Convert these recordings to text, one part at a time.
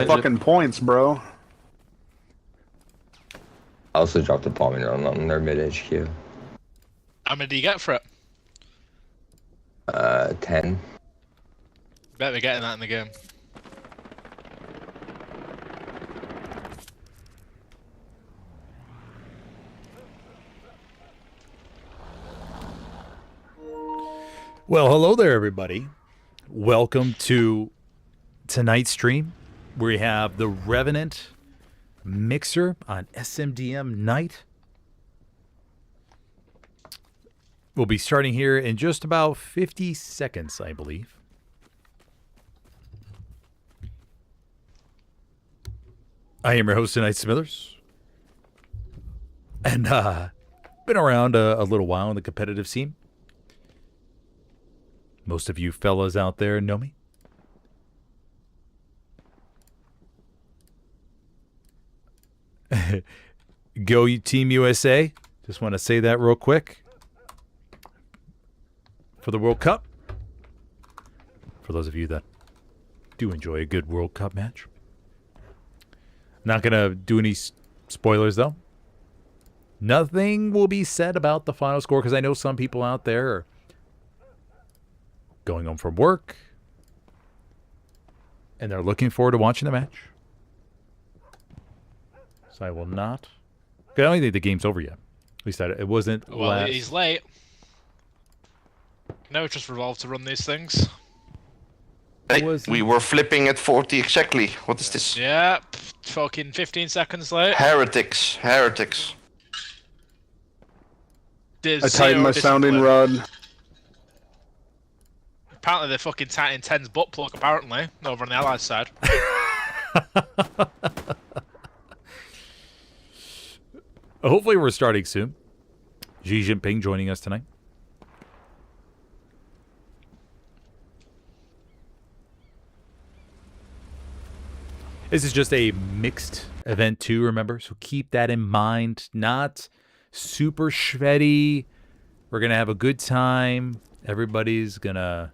Fucking points, bro. I also dropped a bomb on their mid HQ. How many do you get for it? 10. Bet we're getting that in the game. Well, hello there, everybody. Welcome to tonight's stream, where we have the RVNT mixer on SMDM night. We'll be starting here in just about 50 seconds, I believe. I am your host tonight, Smithers. And been around a little while in the competitive scene. Most of you fellas out there know me. Go Team USA. Just want to say that real quick. For the World Cup. For those of you that do enjoy a good World Cup match. Not going to do any spoilers, though. Nothing will be said about the final score, because I know some people out there are going home from work, and they're looking forward to watching the match. So I will not. I don't think the game's over yet. At least it wasn't. Well, he's late. No, it's just revolved to run these things. Hey, we were flipping at 40 exactly. What is this? Yeah, fucking 15 seconds late. Heretics. Heretics. I tightened my sounding rod. Apparently they're fucking tightening 10's butt plug, apparently, over on the Allied side. Hopefully we're starting soon. Xi Jinping joining us tonight. This is just a mixed event too, remember? So keep that in mind. Not super shreddy. We're going to have a good time. Everybody's going to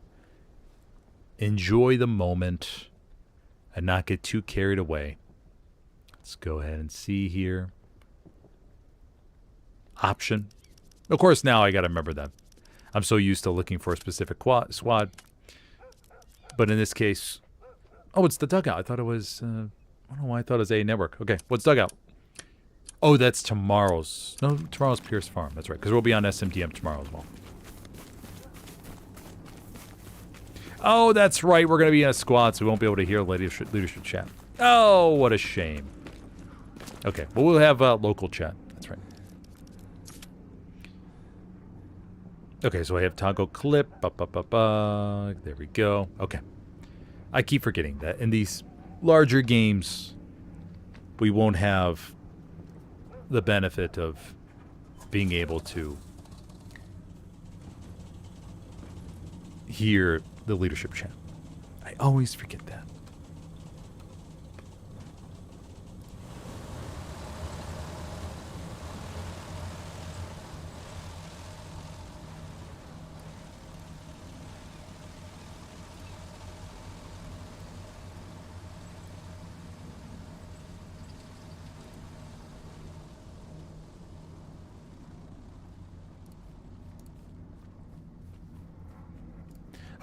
enjoy the moment and not get too carried away. Let's go ahead and see here. Option. Of course, now I got to remember that. I'm so used to looking for a specific squad. But in this case, oh, it's the dugout. I thought it was, I don't know why I thought it was a network. Okay, what's dugout? Oh, that's tomorrow's. No, tomorrow's Pierce Farm. That's right, because we'll be on SMDM tomorrow as well. Oh, that's right. We're going to be in a squad, so we won't be able to hear leadership chat. Oh, what a shame. Okay, well, we'll have local chat. That's right. Okay, so I have toggle clip. There we go. Okay. I keep forgetting that in these larger games, we won't have the benefit of being able to hear the leadership chat. I always forget that.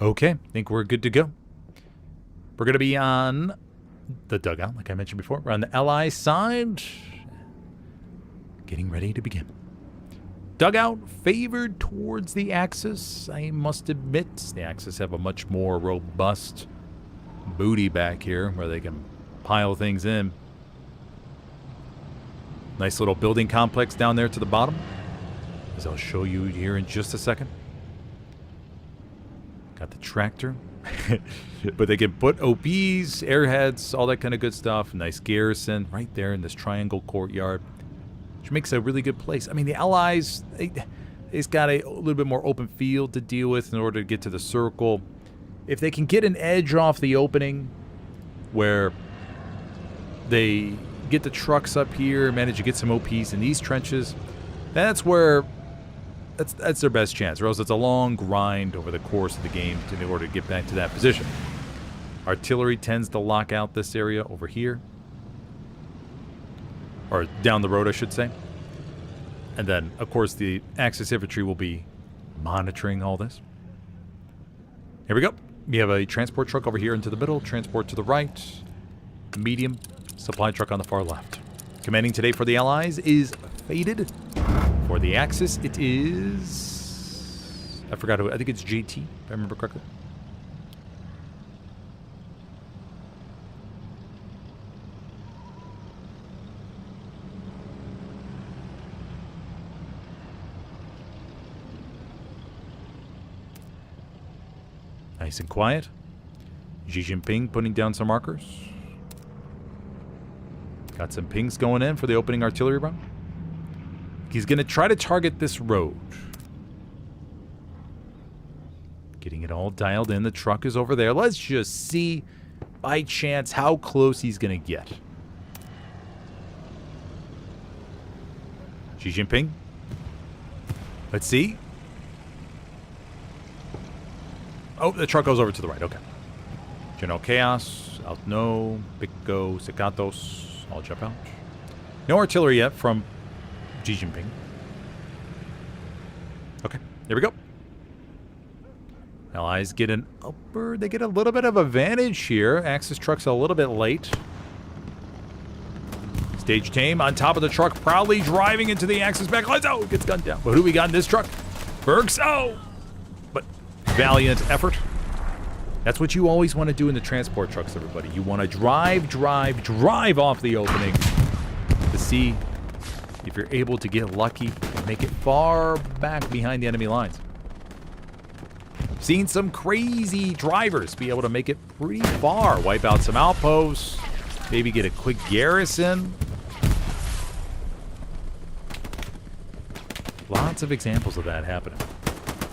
Okay, I think we're good to go. We're going to be on the dugout, like I mentioned before. We're on the Ally side. Getting ready to begin. Dugout favored towards the Axis. I must admit, the Axis have a much more robust booty back here where they can pile things in. Nice little building complex down there to the bottom, as I'll show you here in just a second. Got the tractor. But they can put OPs, airheads, all that kind of good stuff. Nice garrison right there in this triangle courtyard, which makes a really good place. I mean, the Allies, they've got a little bit more open field to deal with in order to get to the circle. If they can get an edge off the opening where they get the trucks up here, manage to get some OPs in these trenches, that's where that's their best chance, or else it's a long grind over the course of the game in order to get back to that position. Artillery tends to lock out this area over here. Or down the road, I should say. And then, of course, the Axis infantry will be monitoring all this. Here we go. We have a transport truck over here into the middle, transport to the right, medium, supply truck on the far left. Commanding today for the Allies is Faded. For the Axis, it is... I forgot who. I think it's JT, if I remember correctly. Nice and quiet. Xi Jinping putting down some markers. Got some pings going in for the opening artillery run. He's going to try to target this road. Getting it all dialed in. The truck is over there. Let's just see, by chance, how close he's going to get. Xi Jinping. Let's see. Oh, the truck goes over to the right. Okay. General Chaos, Altno, Pico, Secatos, all jump out. No artillery yet from Xi Jinping. Okay, there we go. Allies get an upper. They get a little bit of advantage here. Axis truck's a little bit late. Stage tame on top of the truck, proudly driving into the Axis backlines. Oh, gets gunned down. But who do we got in this truck? Bergs. Oh! But valiant effort. That's what you always want to do in the transport trucks, everybody. You want to drive off the opening to see if you're able to get lucky and make it far back behind the enemy lines. Seen some crazy drivers be able to make it pretty far. Wipe out some outposts. Maybe get a quick garrison. Lots of examples of that happening.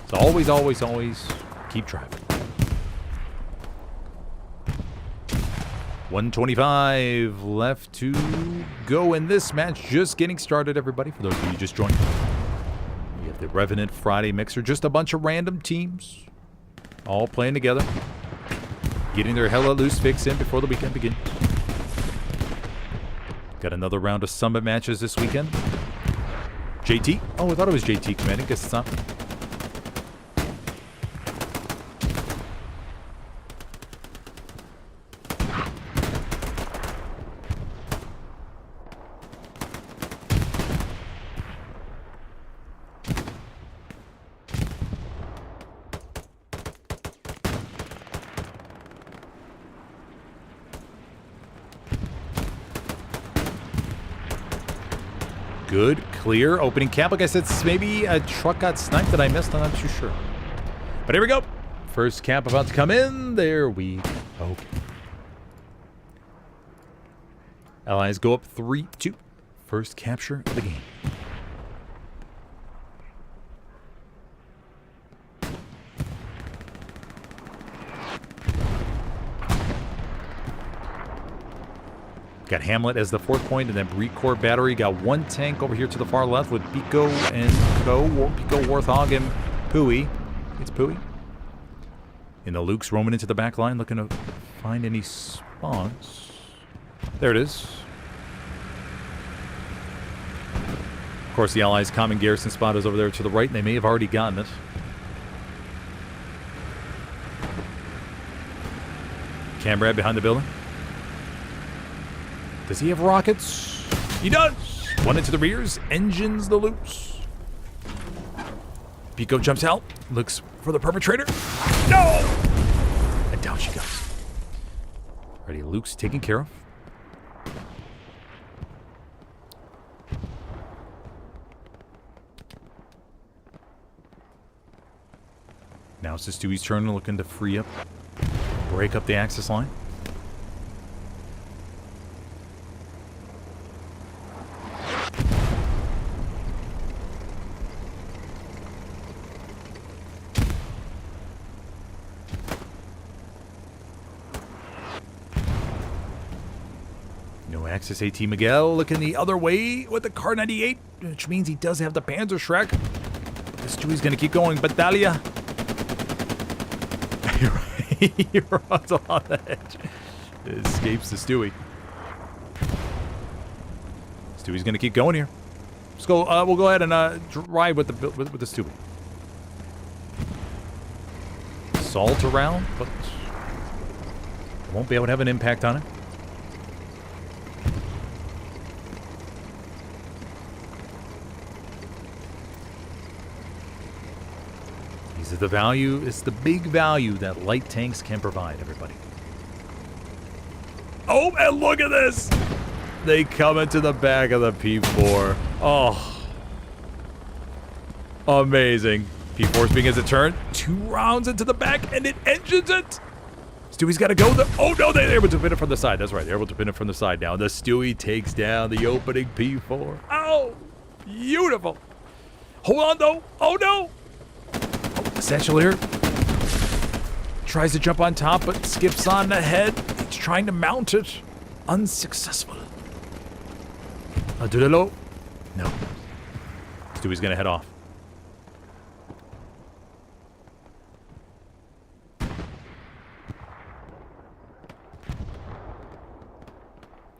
So always, always, always keep driving. 125 left to go in this match. Just getting started, everybody. For those of you who just joined. We have the RVNT Friday Mixer. Just a bunch of random teams. All playing together. Getting their hella loose fix in before the weekend begins. Got another round of summit matches this weekend. JT? Oh, I thought it was JT commanding. Guess it's not. Good, clear, opening camp. Like I said, maybe a truck got sniped that I missed. I'm not too sure. But here we go. First camp about to come in. There we go. Allies go up 3-2. First capture of the game. Got Hamlet as the fourth point, and then Breed Corps Battery. Got one tank over here to the far left with Pico and Pico, Warthog, and Pui. It's Pui. And the Luke's roaming into the back line, looking to find any spawns. There it is. Of course, the Allies' common garrison spot is over there to the right, and they may have already gotten it. Camrad behind the building. Does he have rockets? He does! One into the rears, engines the loops. Pico jumps out, looks for the perpetrator. No! And down she goes. Ready, Luke's taken care of. Now it's just Stewie's turn, looking to free up, break up the Axis line. Axis AT Miguel looking the other way with the Car 98, which means he does have the Panzer Shrek. This Stewie's going to keep going. Battaglia. he runs along the edge. Escapes the Stewie. Stewie's gonna keep going here. Let's go. We'll go ahead and ride with the Stewie. Assault around, but won't be able to have an impact on it. These are the value. It's the big value that light tanks can provide, everybody. Oh, and look at this! They come into the back of the P4. Oh. Amazing. P4's begins to turn. 2 rounds into the back, and it engines it! Stewie's got to go. Oh, no, they're able to pin it from the side. That's right. They're able to pin it from the side now. The Stewie takes down the opening P4. Oh, beautiful. Hold on, though. Oh, no. Oh, Essential here. Tries to jump on top, but skips on the head. He's trying to mount it. Unsuccessful. Do the low. No. Stewie's going to head off.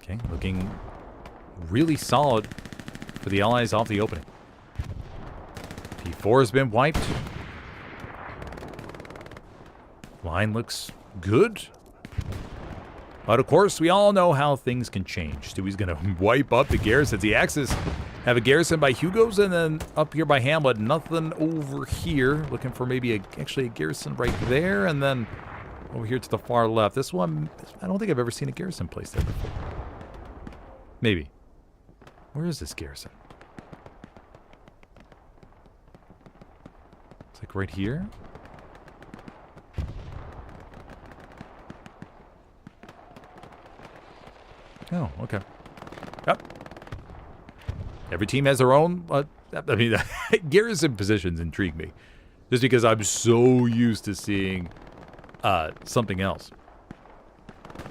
Okay, looking really solid for the Allies off the opening. P4 has been wiped. Line looks good. But of course, we all know how things can change. Stewie's going to wipe up the garrisons. The Axis have a garrison by Hugo's and then up here by Hamlet. Nothing over here. Looking for maybe actually a garrison right there. And then over here to the far left. This one, I don't think I've ever seen a garrison placed there before. Maybe. Where is this garrison? It's like right here. Oh, okay. Yep. Every team has their own, I mean, garrison positions intrigue me. Just because I'm so used to seeing something else.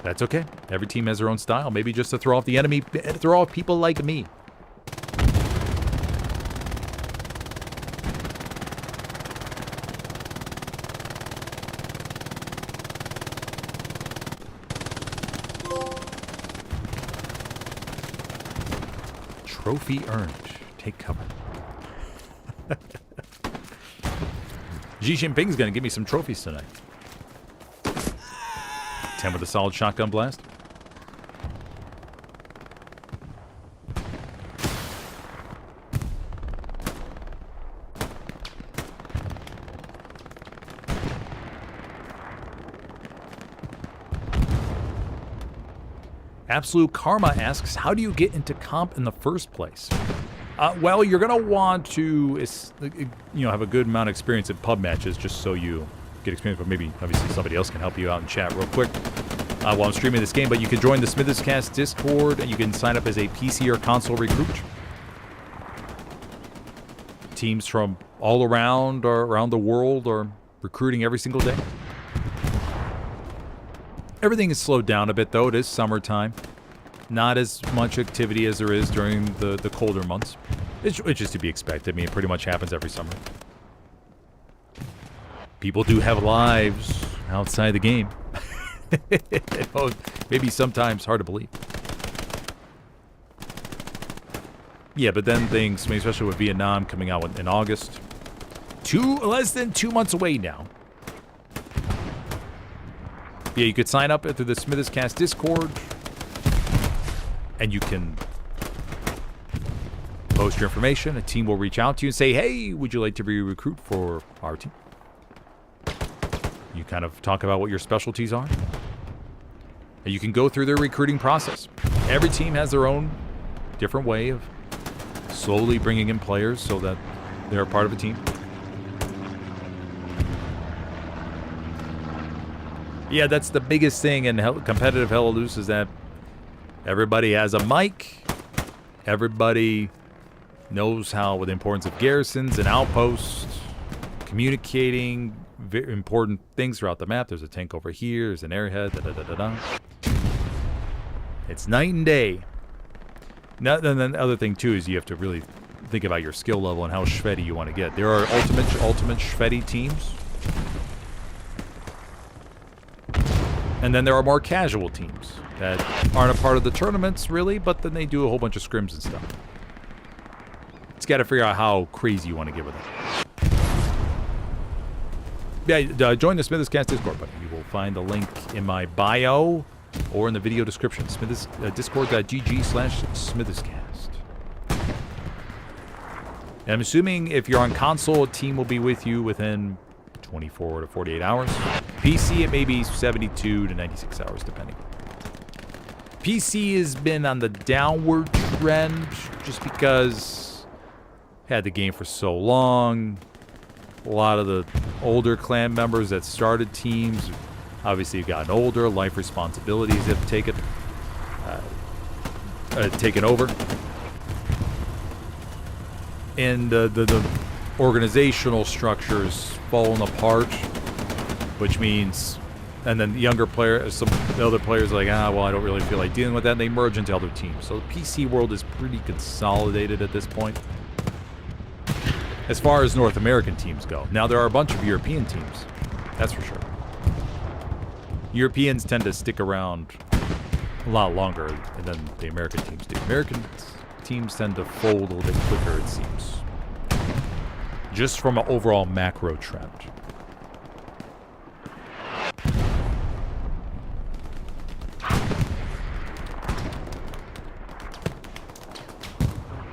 That's okay. Every team has their own style. Maybe just to throw off the enemy, throw off people like me. Trophy earned. Take cover. Xi Jinping's gonna give me some trophies tonight. 10 with a solid shotgun blast. Absolute Karma asks, how do you get into comp in the first place? Well, you're going to want to, have a good amount of experience in pub matches just so you get experience, but maybe, obviously, somebody else can help you out in chat real quick while I'm streaming this game. But you can join the SmithsCast Discord, and you can sign up as a PC or console recruit. Teams from all around or around the world are recruiting every single day. Everything is slowed down a bit, though. It is summertime. Not as much activity as there is during the colder months. It's just to be expected. I mean, it pretty much happens every summer. People do have lives outside the game. Maybe sometimes hard to believe. Yeah, but then things, especially with Vietnam coming out in August. Less than 2 months away now. Yeah, you could sign up through the SmithsCast Discord, and you can post your information. A team will reach out to you and say, hey, would you like to be a recruit for our team? You kind of talk about what your specialties are. And you can go through their recruiting process. Every team has their own different way of slowly bringing in players so that they're a part of a team. Yeah, that's the biggest thing in competitive Hell Loose is that everybody has a mic. Everybody knows the importance of garrisons and outposts, communicating very important things throughout the map. There's a tank over here. There's an airhead. It's night and day. And then the other thing too is you have to really think about your skill level and how shveddy you want to get. There are ultimate shveddy teams. And then there are more casual teams that aren't a part of the tournaments, really, but then they do a whole bunch of scrims and stuff. It's got to figure out how crazy you want to get with it. Yeah, join the Smithers Cast Discord button. You will find the link in my bio or in the video description. Discord.gg/SmithersCast. And I'm assuming if you're on console, a team will be with you within 24 to 48 hours. PC, it may be 72 to 96 hours, depending. PC has been on the downward trend just because had the game for so long. A lot of the older clan members that started teams obviously have gotten older. Life responsibilities have taken over. And the organizational structure's fallen apart, which means, and then the younger players, some other players are like, well, I don't really feel like dealing with that, and they merge into other teams. So the PC world is pretty consolidated at this point, as far as North American teams go. Now, there are a bunch of European teams, that's for sure. Europeans tend to stick around a lot longer than the American teams do. American teams tend to fold a little bit quicker, it seems. Just from an overall macro trend.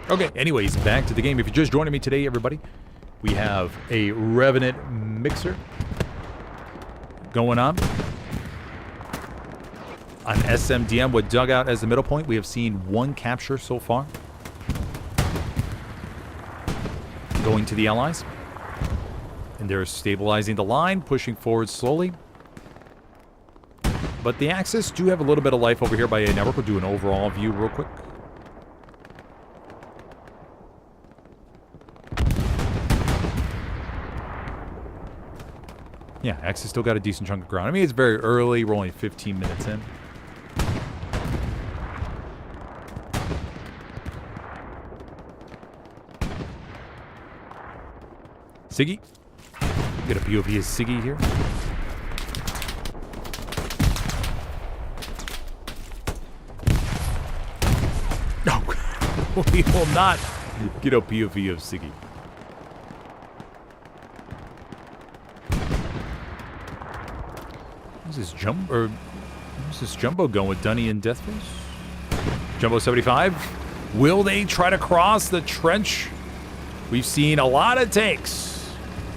Okay, anyways, back to the game. If you're just joining me today, everybody, we have a RVNT mixer going on. On SMDM with Dugout as the middle point, we have seen 1 capture so far. Going to the allies. And they're stabilizing the line, pushing forward slowly. But the Axis do have a little bit of life over here by A network. We'll do an overall view real quick. Yeah, Axis still got a decent chunk of ground. I mean, it's very early. We're only 15 minutes in. Siggy. Get a POV as Siggy here. No, we will not get a POV of Siggy. Who's this Jumbo going with Dunny and Deathface? Jumbo 75. Will they try to cross the trench? We've seen a lot of tanks.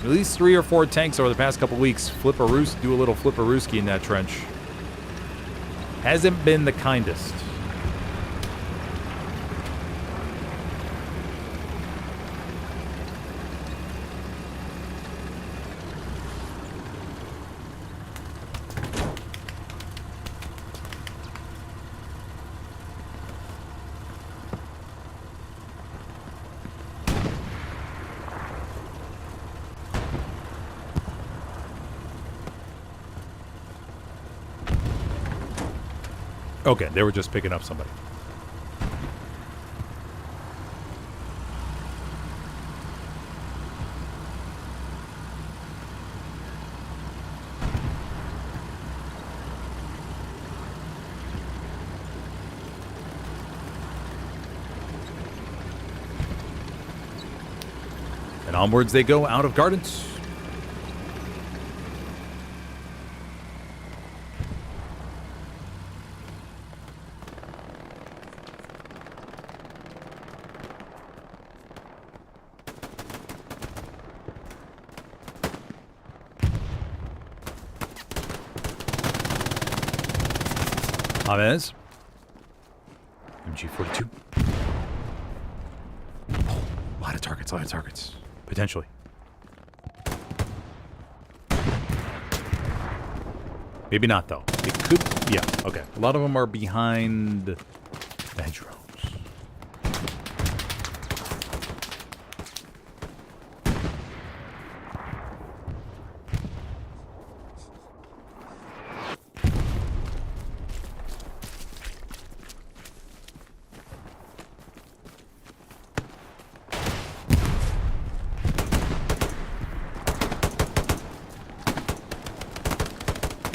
At least 3 or 4 tanks over the past couple weeks do a little flipperooski in that trench. Hasn't been the kindest. Okay, they were just picking up somebody. And onwards they go out of gardens. Chavez. MG42. Oh, a lot of targets. Potentially. Maybe not, though. It could... Yeah, okay. A lot of them are behind the hedgerows.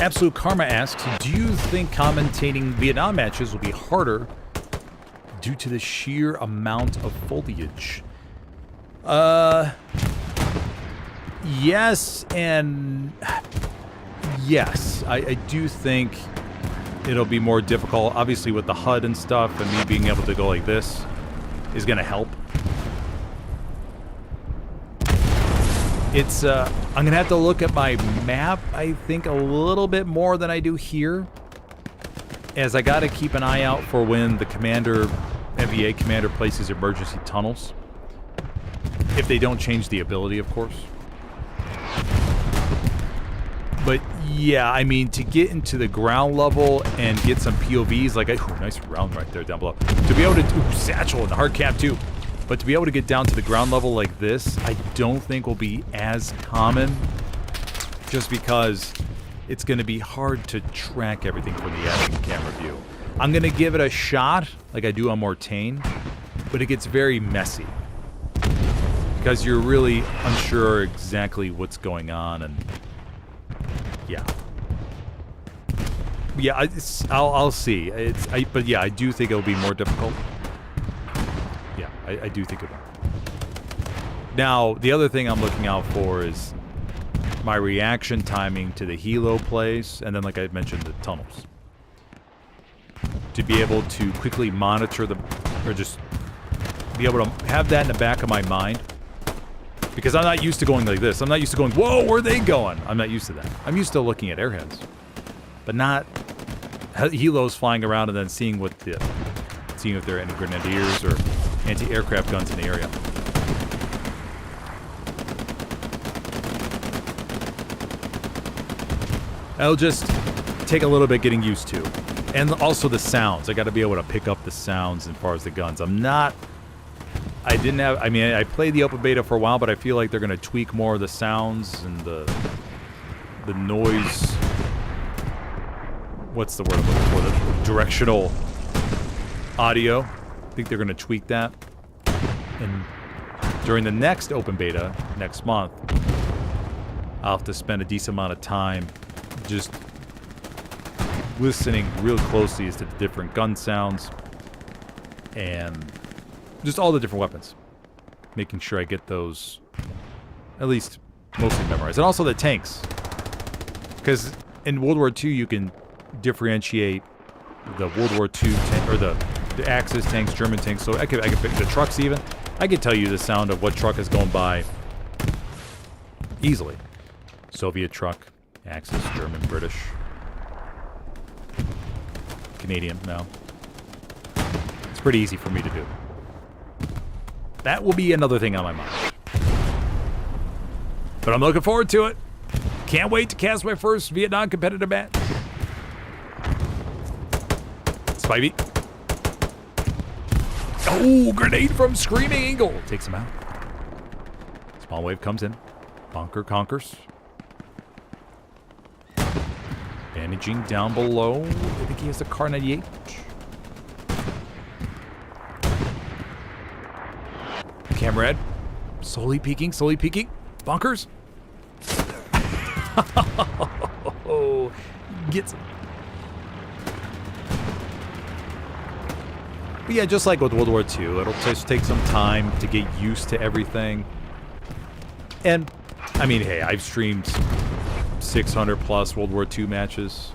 Absolute Karma asks, do you think commentating Vietnam matches will be harder due to the sheer amount of foliage? Yes and yes. I do think it'll be more difficult. Obviously with the HUD and stuff and me being able to go like this is going to help. It's, I'm going to have to look at my map, I think, a little bit more than I do here. As I got to keep an eye out for when the commander, MVA commander, places emergency tunnels. If they don't change the ability, of course. But, yeah, I mean, to get into the ground level and get some POVs, like, ooh, nice round right there down below. To be able to, ooh, satchel in the hard cap, too. But to be able to get down to the ground level like this, I don't think will be as common. Just because it's going to be hard to track everything from the action camera view. I'm going to give it a shot, like I do on Mortain, but it gets very messy. Because you're really unsure exactly what's going on, and yeah. Yeah, I'll see. But yeah, I do think it'll be more difficult. Yeah, I do think it will. Now, the other thing I'm looking out for is my reaction timing to the helo plays, and then, like I mentioned, the tunnels. To be able to quickly monitor them, or just be able to have that in the back of my mind. Because I'm not used to going like this. I'm not used to going, whoa, where are they going? I'm not used to that. I'm used to looking at airheads. But not helos flying around and then seeing if there are any grenadiers or anti-aircraft guns in the area. It'll just take a little bit getting used to. And also the sounds. I got to be able to pick up the sounds as far as the guns. I played the open beta for a while, but I feel like they're going to tweak more of the sounds and the noise. What's the word I'm looking for? The directional audio. I think they're going to tweak that. And during the next open beta, next month, I'll have to spend a decent amount of time just listening real closely as to the different gun sounds and just all the different weapons. Making sure I get those at least mostly memorized. And also the tanks. Because in World War II you can differentiate the World War II tank, or the Axis tanks, German tanks. So I could pick the trucks even. I could tell you the sound of what truck is going by easily. Soviet truck, Axis, German, British, Canadian now. It's pretty easy for me to do. That will be another thing on my mind. But I'm looking forward to it. Can't wait to cast my first Vietnam competitive match. Spivey. Oh, grenade from Screaming Eagle. Takes him out. Small wave comes in. Bunker conquers. Bandaging down below. I think he has a Car 98. Camrad. Slowly peeking, slowly peeking. Bunkers. Gets him. But yeah, just like with World War II, it'll just take some time to get used to everything. And, I mean, hey, I've streamed 600 plus World War II matches.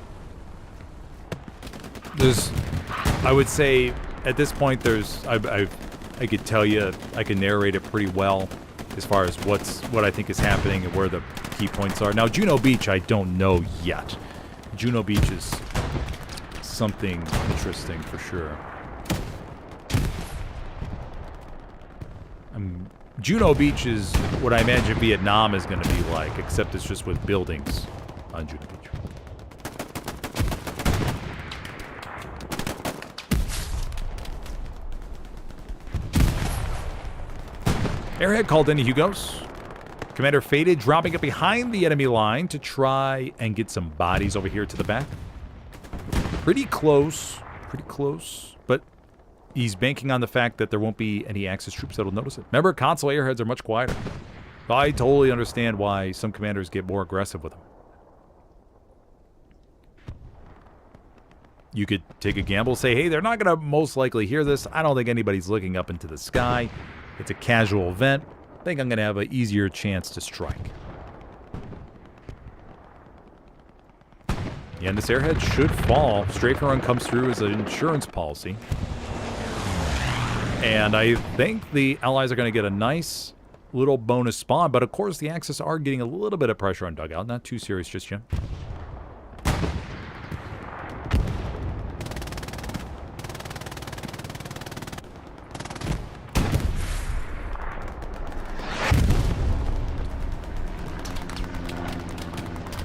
I would say, at this point, I could tell you, I can narrate it pretty well as far as what I think is happening and where the key points are. Now, Juno Beach, I don't know yet. Juno Beach is something interesting for sure. Juno Beach is what I imagine Vietnam is going to be like, except it's just with buildings on Juno Beach. Airhead called in Hugos. Commander Faded dropping up behind the enemy line to try and get some bodies over here to the back. Pretty close, but he's banking on the fact that there won't be any Axis troops that'll notice it. Remember, console airheads are much quieter. I totally understand why some commanders get more aggressive with them. You could take a gamble, say, hey, they're not going to most likely hear this. I don't think anybody's looking up into the sky. It's a casual event. I think I'm going to have an easier chance to strike. Yeah, and this airhead should fall. Strafe run comes through as an insurance policy. And I think the Allies are going to get a nice little bonus spawn. But, of course, the Axis are getting a little bit of pressure on dugout. Not too serious just yet.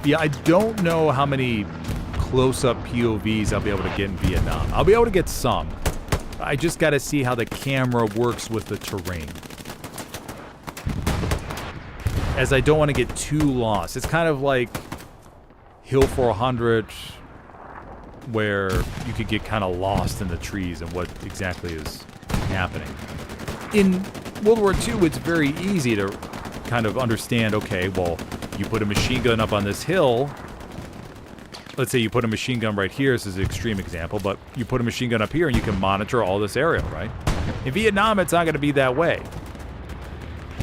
Yeah, I don't know how many close-up POVs I'll be able to get in Vietnam. I'll be able to get some. I just got to see how the camera works with the terrain. As I don't want to get too lost. It's kind of like Hill 400, where you could get kind of lost in the trees and what exactly is happening. In World War II, it's very easy to kind of understand, okay, well, you put a machine gun up on this hill. Let's say you put a machine gun right here. This is an extreme example, but you put a machine gun up here and you can monitor all this area, right? In Vietnam, it's not going to be that way.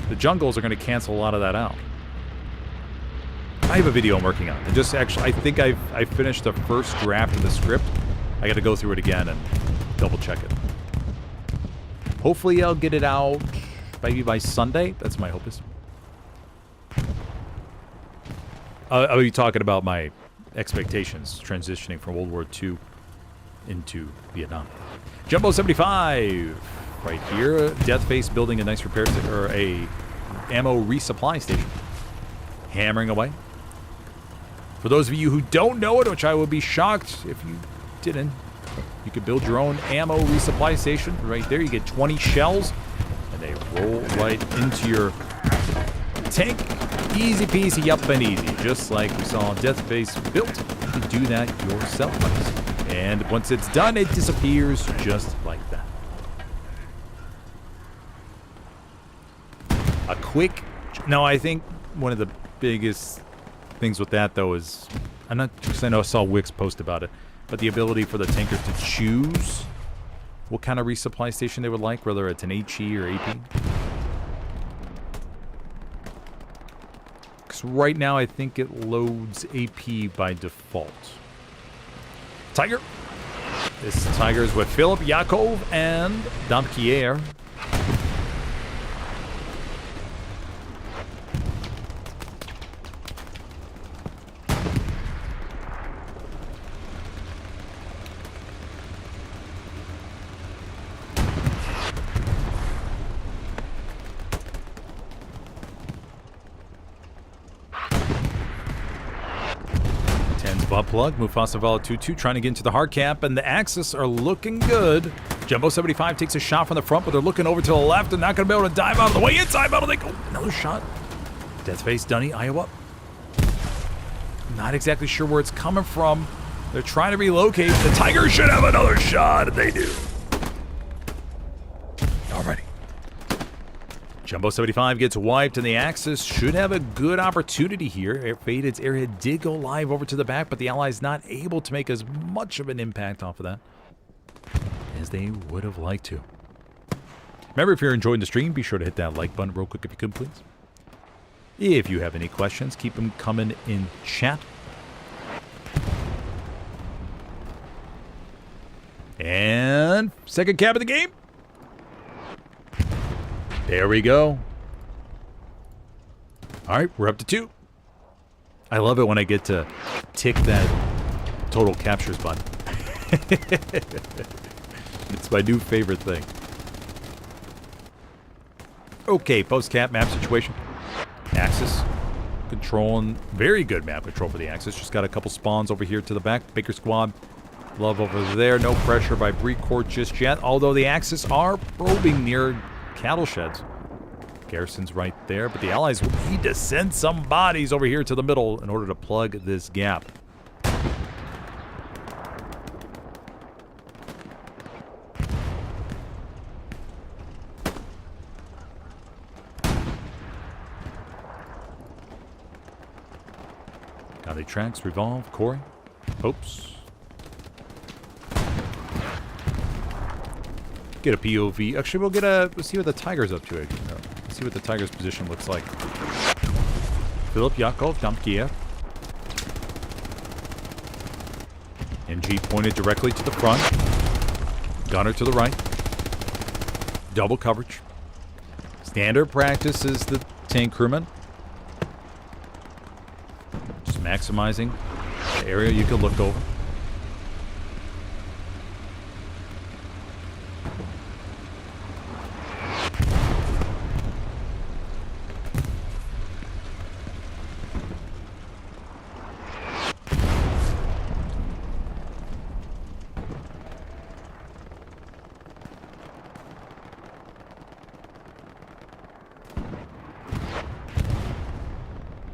The jungles are going to cancel a lot of that out. I have a video I'm working on. And just actually, I think I finished the first draft of the script. I got to go through it again and double check it. Hopefully I'll get it out maybe by Sunday. That's my hope is. I'll be talking about my expectations transitioning from World War II into Vietnam. Jumbo 75 right here. Deathface building a nice repair or a ammo resupply station. Hammering away. For those of you who don't know it, which I would be shocked if you didn't, you could build your own ammo resupply station right there. You get 20 shells and they roll right into your tank. Easy peasy, up and easy. Just like we saw Deathface built. You can do that yourself. And once it's done, it disappears just like that. A quick... Now, I think one of the biggest things with that, though, is... I'm not... Because I know I saw Wix post about it. But the ability for the tankers to choose what kind of resupply station they would like, whether it's an HE or AP. Right now, I think it loads AP by default. Tiger. This Tiger is with Philip, Yakov, and Dampierre. Butt plug, Mufasa Vala 2-2 trying to get into the hard cap, and the Axis are looking good. Jumbo 75 takes a shot from the front, but they're looking over to the left and not going to be able to dive out of the way. Inside battle, they go. Another shot. Deathface, Dunny, Iowa. Not exactly sure where it's coming from. They're trying to relocate. The Tigers should have another shot, and they do. Alrighty. Jumbo 75 gets wiped, and the Axis should have a good opportunity here. Faded's airhead did go live over to the back, but the Allies not able to make as much of an impact off of that as they would have liked to. Remember, if you're enjoying the stream, be sure to hit that like button real quick if you could, please. If you have any questions, keep them coming in chat. And second cap of the game. There we go. All right, we're up to 2. I love it when I get to tick that total captures button. It's my new favorite thing. Okay, post-cap map situation. Axis controlling. Very good map control for the Axis. Just got a couple spawns over here to the back. Baker Squad. Love over there. No pressure by Brecourt just yet. Although the Axis are probing near cattle sheds. Garrison's right there, but the Allies will need to send some bodies over here to the middle in order to plug this gap. Now they tracks, revolve, Corey. Oops. Get a POV. Actually, we'll see what the Tiger's up to. Let's see what the Tiger's position looks like. Philip Yakov Damkier. MG pointed directly to the front. Gunner to the right. Double coverage. Standard practice is the tank crewman. Just maximizing the area you can look over.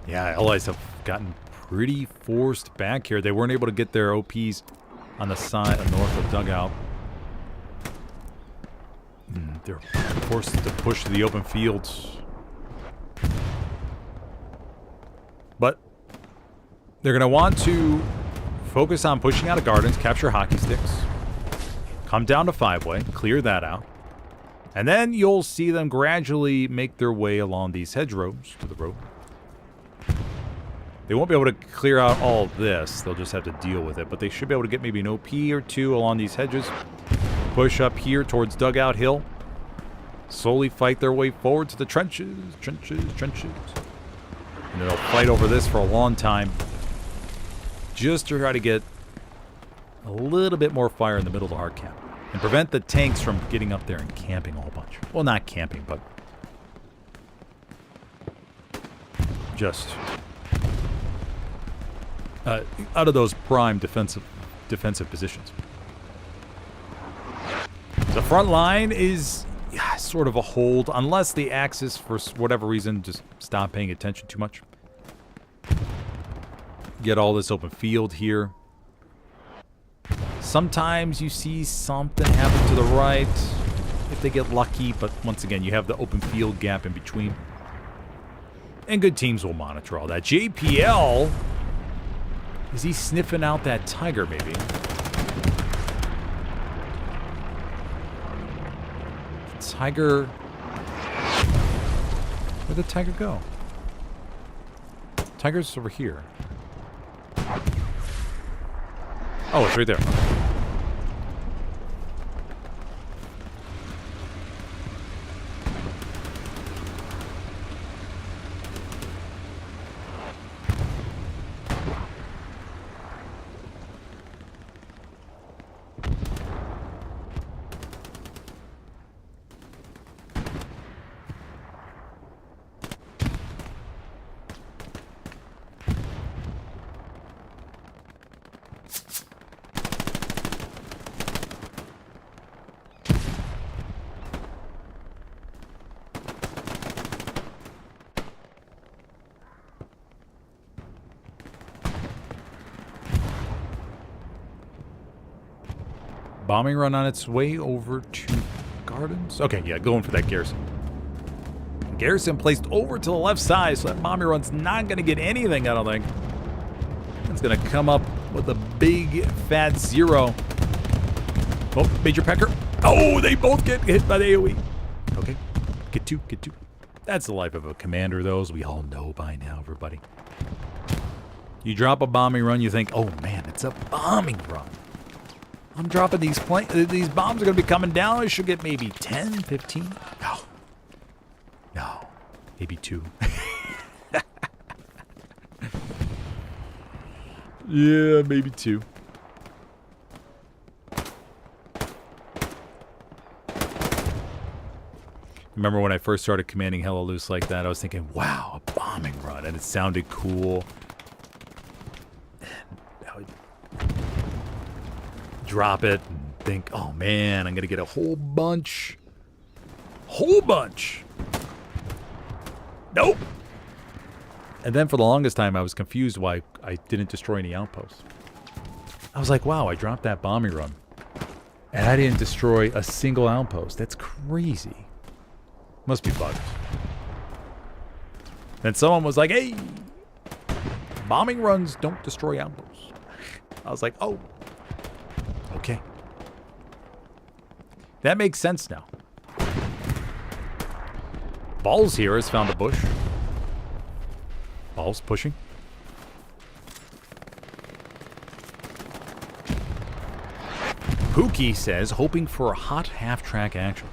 Yeah, allies have gotten pretty forced back here. They weren't able to get their OPs on the side north of dugout. They're forced to push to the open fields. But they're going to want to focus on pushing out of gardens, capture hockey sticks, come down to 5-way, clear that out. And then you'll see them gradually make their way along these hedgerows to the road. They won't be able to clear out all of this. They'll just have to deal with it. But they should be able to get maybe an OP or two along these hedges. Push up here towards Dugout Hill. Slowly fight their way forward to the trenches. Trenches. And they'll fight over this for a long time. Just to try to get a little bit more fire in the middle of the hard cap. And prevent the tanks from getting up there and camping a whole bunch. Well, not camping, but just out of those prime defensive positions. The front line is sort of a hold, unless the Axis, for whatever reason, just stop paying attention too much. Get all this open field here. Sometimes you see something happen to the right, if they get lucky, but once again, you have the open field gap in between. And good teams will monitor all that. JPL... is he sniffing out that Tiger, maybe? Tiger... where'd the Tiger go? Tiger's over here. Oh, it's right there. Bombing run on its way over to gardens. Okay, yeah, going for that garrison. Garrison placed over to the left side, so that bombing run's not going to get anything, I don't think. It's going to come up with a big fat 0. Oh, Major Pecker. Oh, they both get hit by the AoE. Okay, get two. That's the life of a commander, though, as we all know by now, everybody. You drop a bombing run, you think, oh man, it's a bombing run. I'm dropping these bombs are going to be coming down. I should get maybe 10, 15. No. Maybe 2. Yeah, maybe 2. Remember when I first started commanding Hella Loose like that, I was thinking, wow, a bombing run, and it sounded cool. Drop it and think, oh man, I'm gonna get a whole bunch. Nope. And then for the longest time, I was confused why I didn't destroy any outposts. I was like, wow, I dropped that bombing run, and I didn't destroy a single outpost. That's crazy. Must be bugged. Then someone was like, hey, bombing runs don't destroy outposts. I was like, oh. Okay. That makes sense now. Balls here has found a bush. Balls pushing. Pookie says, hoping for a hot half-track action.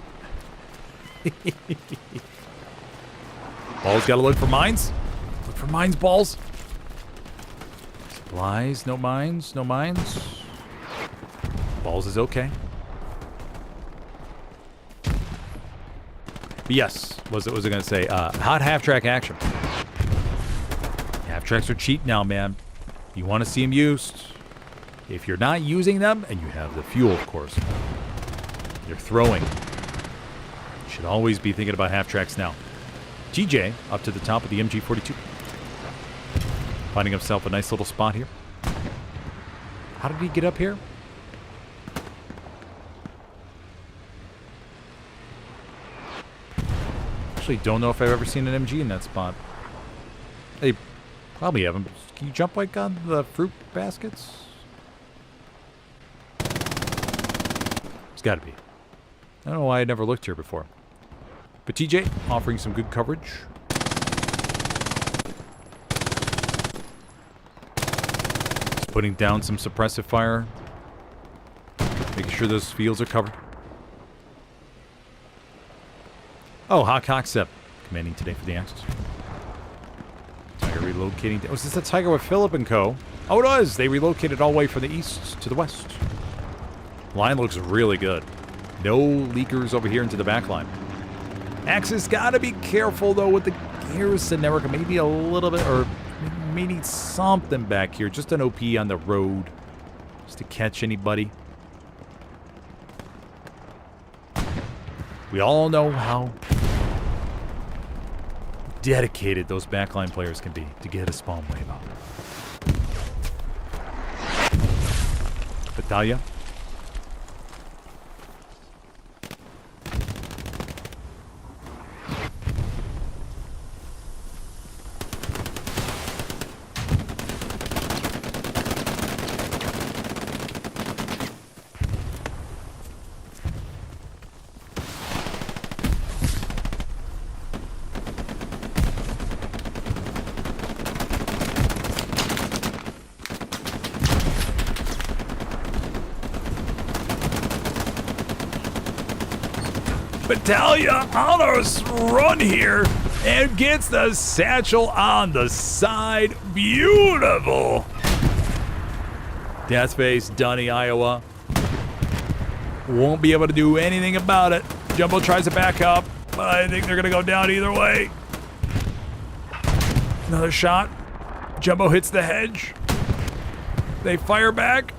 Balls gotta look for mines. Look for mines, Balls. Supplies, no mines, no mines. Balls is okay. But yes, what was I gonna say? Hot half-track action. Half-tracks are cheap now, man. You want to see them used. If you're not using them, and you have the fuel, of course, you're throwing. You should always be thinking about half-tracks now. TJ up to the top of the MG42. Finding himself a nice little spot here. How did he get up here? Actually, don't know if I've ever seen an MG in that spot. They probably haven't. Can you jump like on the fruit baskets? It's got to be. I don't know why I never looked here before. But TJ offering some good coverage. Just putting down some suppressive fire. Making sure those fields are covered. Oh, Hawk commanding today for the Axis. Tiger relocating. Was this a Tiger with Philip and Co? Oh, it was. They relocated all the way from the east to the west. Line looks really good. No leakers over here into the back line. Axis gotta be careful though with the garrison network. Maybe a little bit, or may need something back here. Just an OP on the road, just to catch anybody. We all know how dedicated those backline players can be to get a spawn wave out. Battaglia. Battaglia on a run here and gets the satchel on the side. Beautiful. Deathface, Dunny, Iowa. Won't be able to do anything about it. Jumbo tries to back up, but I think they're going to go down either way. Another shot. Jumbo hits the hedge. They fire back.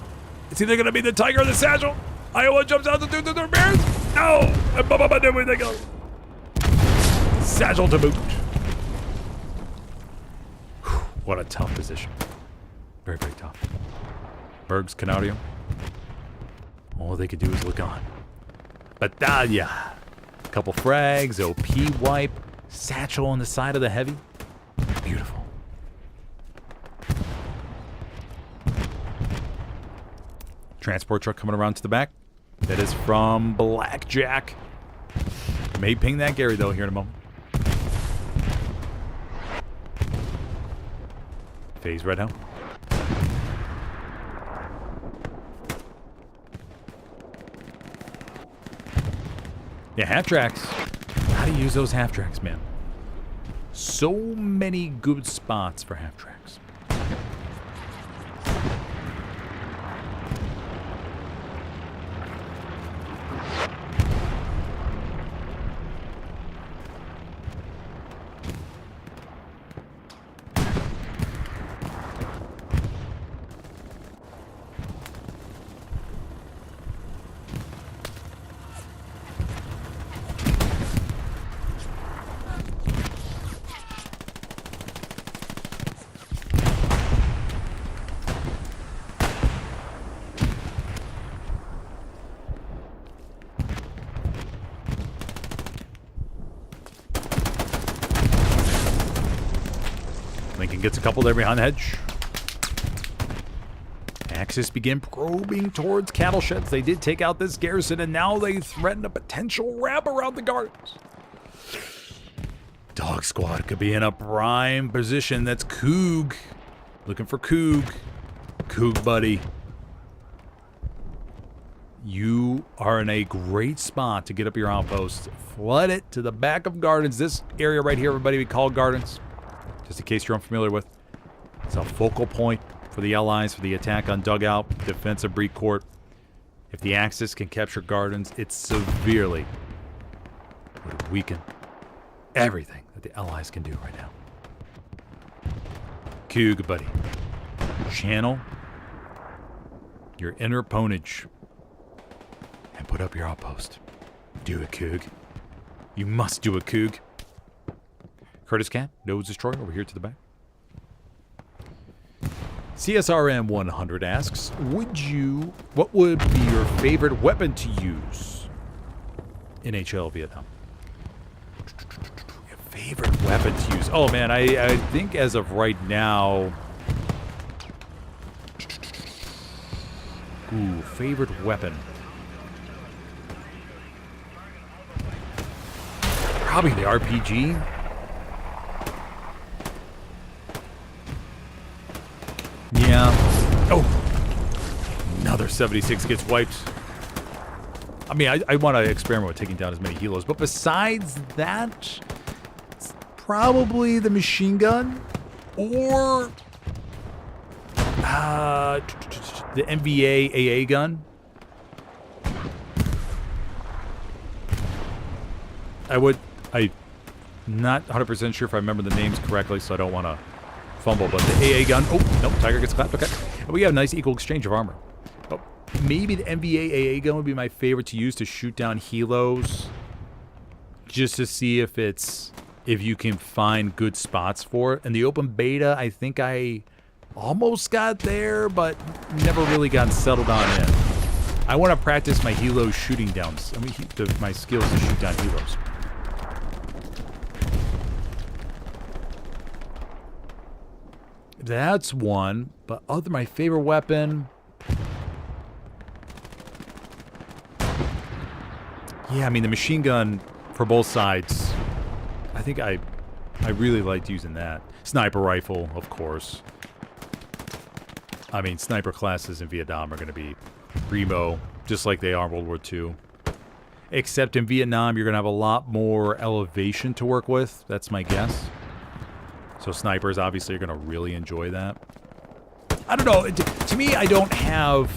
It's either going to be the Tiger or the satchel. Iowa jumps out to do the bears. No! There they go. Satchel to boot. What a tough position. Very, very tough. Bergs, Canario. All they could do is look on. Battaglia. Couple frags, OP wipe. Satchel on the side of the heavy. Beautiful. Transport truck coming around to the back. That is from Blackjack. May ping that Gary, though, here in a moment. Phase Red Helm. Yeah, half-tracks. How to use those half-tracks, man. So many good spots for half-tracks. Lincoln gets a couple there behind the hedge. Axis begin probing towards cattle sheds. They did take out this garrison, and now they threaten a potential wrap around the gardens. Dog Squad could be in a prime position. That's Coog. Looking for Coog. Coog, buddy. You are in a great spot to get up your outpost. Flood it to the back of gardens. This area right here, everybody, we call gardens. Just in case you're unfamiliar with. It's a focal point for the Allies for the attack on Dugout, defense of Breed Court. If the Axis can capture gardens, it severely would weaken everything that the Allies can do right now. Coog, buddy. Channel your inner ponage and put up your outpost. Do it, Coog. You must do it, Coog. Curtis Cat, Nose Destroyer, over here to the back. CSRM 100 asks, what would be your favorite weapon to use in HL Vietnam? Your favorite weapon to use? Oh man, I think as of right now, favorite weapon. Probably the RPG. Yeah. Oh! Another 76 gets wiped. I mean, I want to experiment with taking down as many helos, but besides that, it's probably the machine gun or the MVA AA gun. I'm not 100% sure if I remember the names correctly, so I don't want to fumble, but the AA gun. Oh, nope, Tiger gets clapped. Okay. And we have a nice equal exchange of armor. Oh, maybe the MVA AA gun would be my favorite to use to shoot down helos. Just to see if you can find good spots for it. In the open beta, I think I almost got there, but never really got settled on it. I want to practice my helos shooting down. I mean, my skills to shoot down helos. That's one, but my favorite weapon. Yeah, I mean the machine gun for both sides. I think I really liked using that. Sniper rifle, of course. I mean, sniper classes in Vietnam are going to be primo, just like they are in World War II. Except in Vietnam, you're going to have a lot more elevation to work with. That's my guess. So snipers, obviously, are going to really enjoy that. I don't know. To me, I don't have...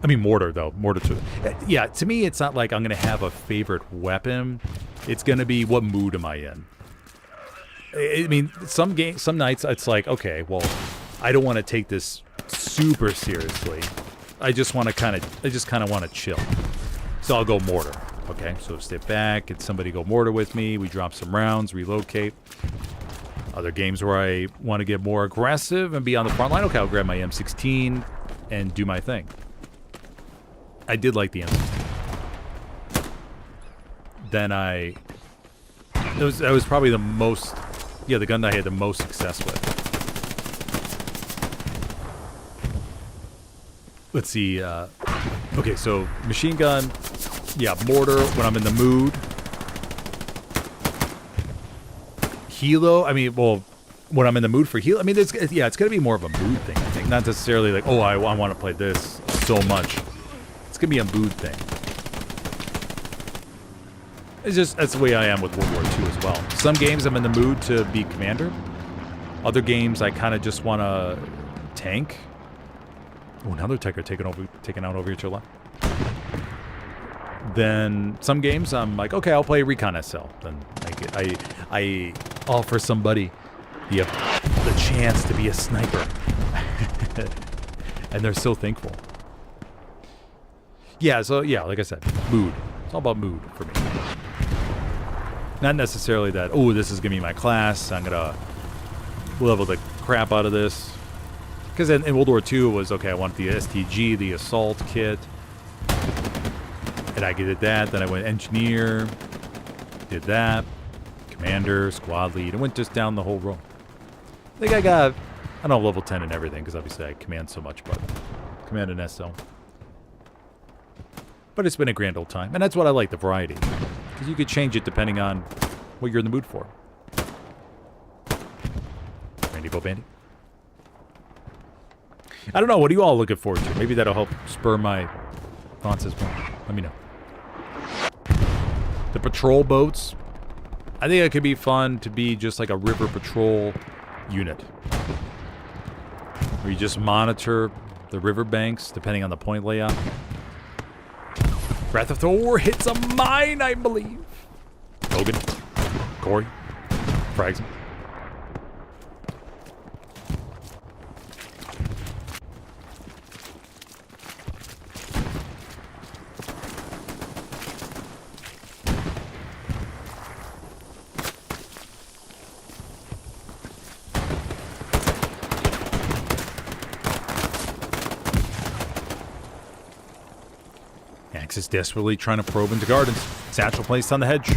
I mean, mortar, though. Mortar, too. Yeah, to me, it's not like I'm going to have a favorite weapon. It's going to be, what mood am I in? I mean, some nights, it's like, okay, well, I don't want to take this super seriously. I just want to kind of want to chill. So I'll go mortar. Okay, so step back, get somebody go mortar with me. We drop some rounds, relocate. Other games where I want to get more aggressive and be on the front line. Okay, I'll grab my M16 and do my thing. I did like the M16. Then that was probably the most, the gun that I had the most success with. Let's see, okay, so machine gun, mortar when I'm in the mood. Helo, I mean, well, when I'm in the mood for helo, I mean, it's going to be more of a mood thing, I think. Not necessarily like, oh, I want to play this so much. It's going to be a mood thing. It's just, that's the way I am with World War II as well. Some games I'm in the mood to be commander. Other games I kind of just want to tank. Oh, another Tiger taken out over here to your left. Then some games I'm like, okay, I'll play Recon SL. Then I offer somebody the chance to be a sniper. And they're so thankful. Yeah, so like I said, mood. It's all about mood for me. Not necessarily that, oh, this is going to be my class, I'm going to level the crap out of this. Because in World War II it was, okay, I want the STG, the assault kit. And I did that, then I went engineer, did that, commander, squad lead, and went just down the whole row. I think I got, I don't know, level 10 and everything, because obviously I command so much, but Command an SL. But it's been a grand old time. And that's what I like, the variety. Because you could change it depending on what you're in the mood for. Randy Bo Bandy. I don't know. What are you all looking forward to? Maybe that'll help spur my thoughts as well. Let me know. The patrol boats. I think it could be fun to be just like a river patrol unit. Where you just monitor the riverbanks depending on the point layout. Wrath of Thor hits a mine, I believe. Logan. Corey. Frags him. Is desperately trying to probe into gardens. Satchel placed on the hedge.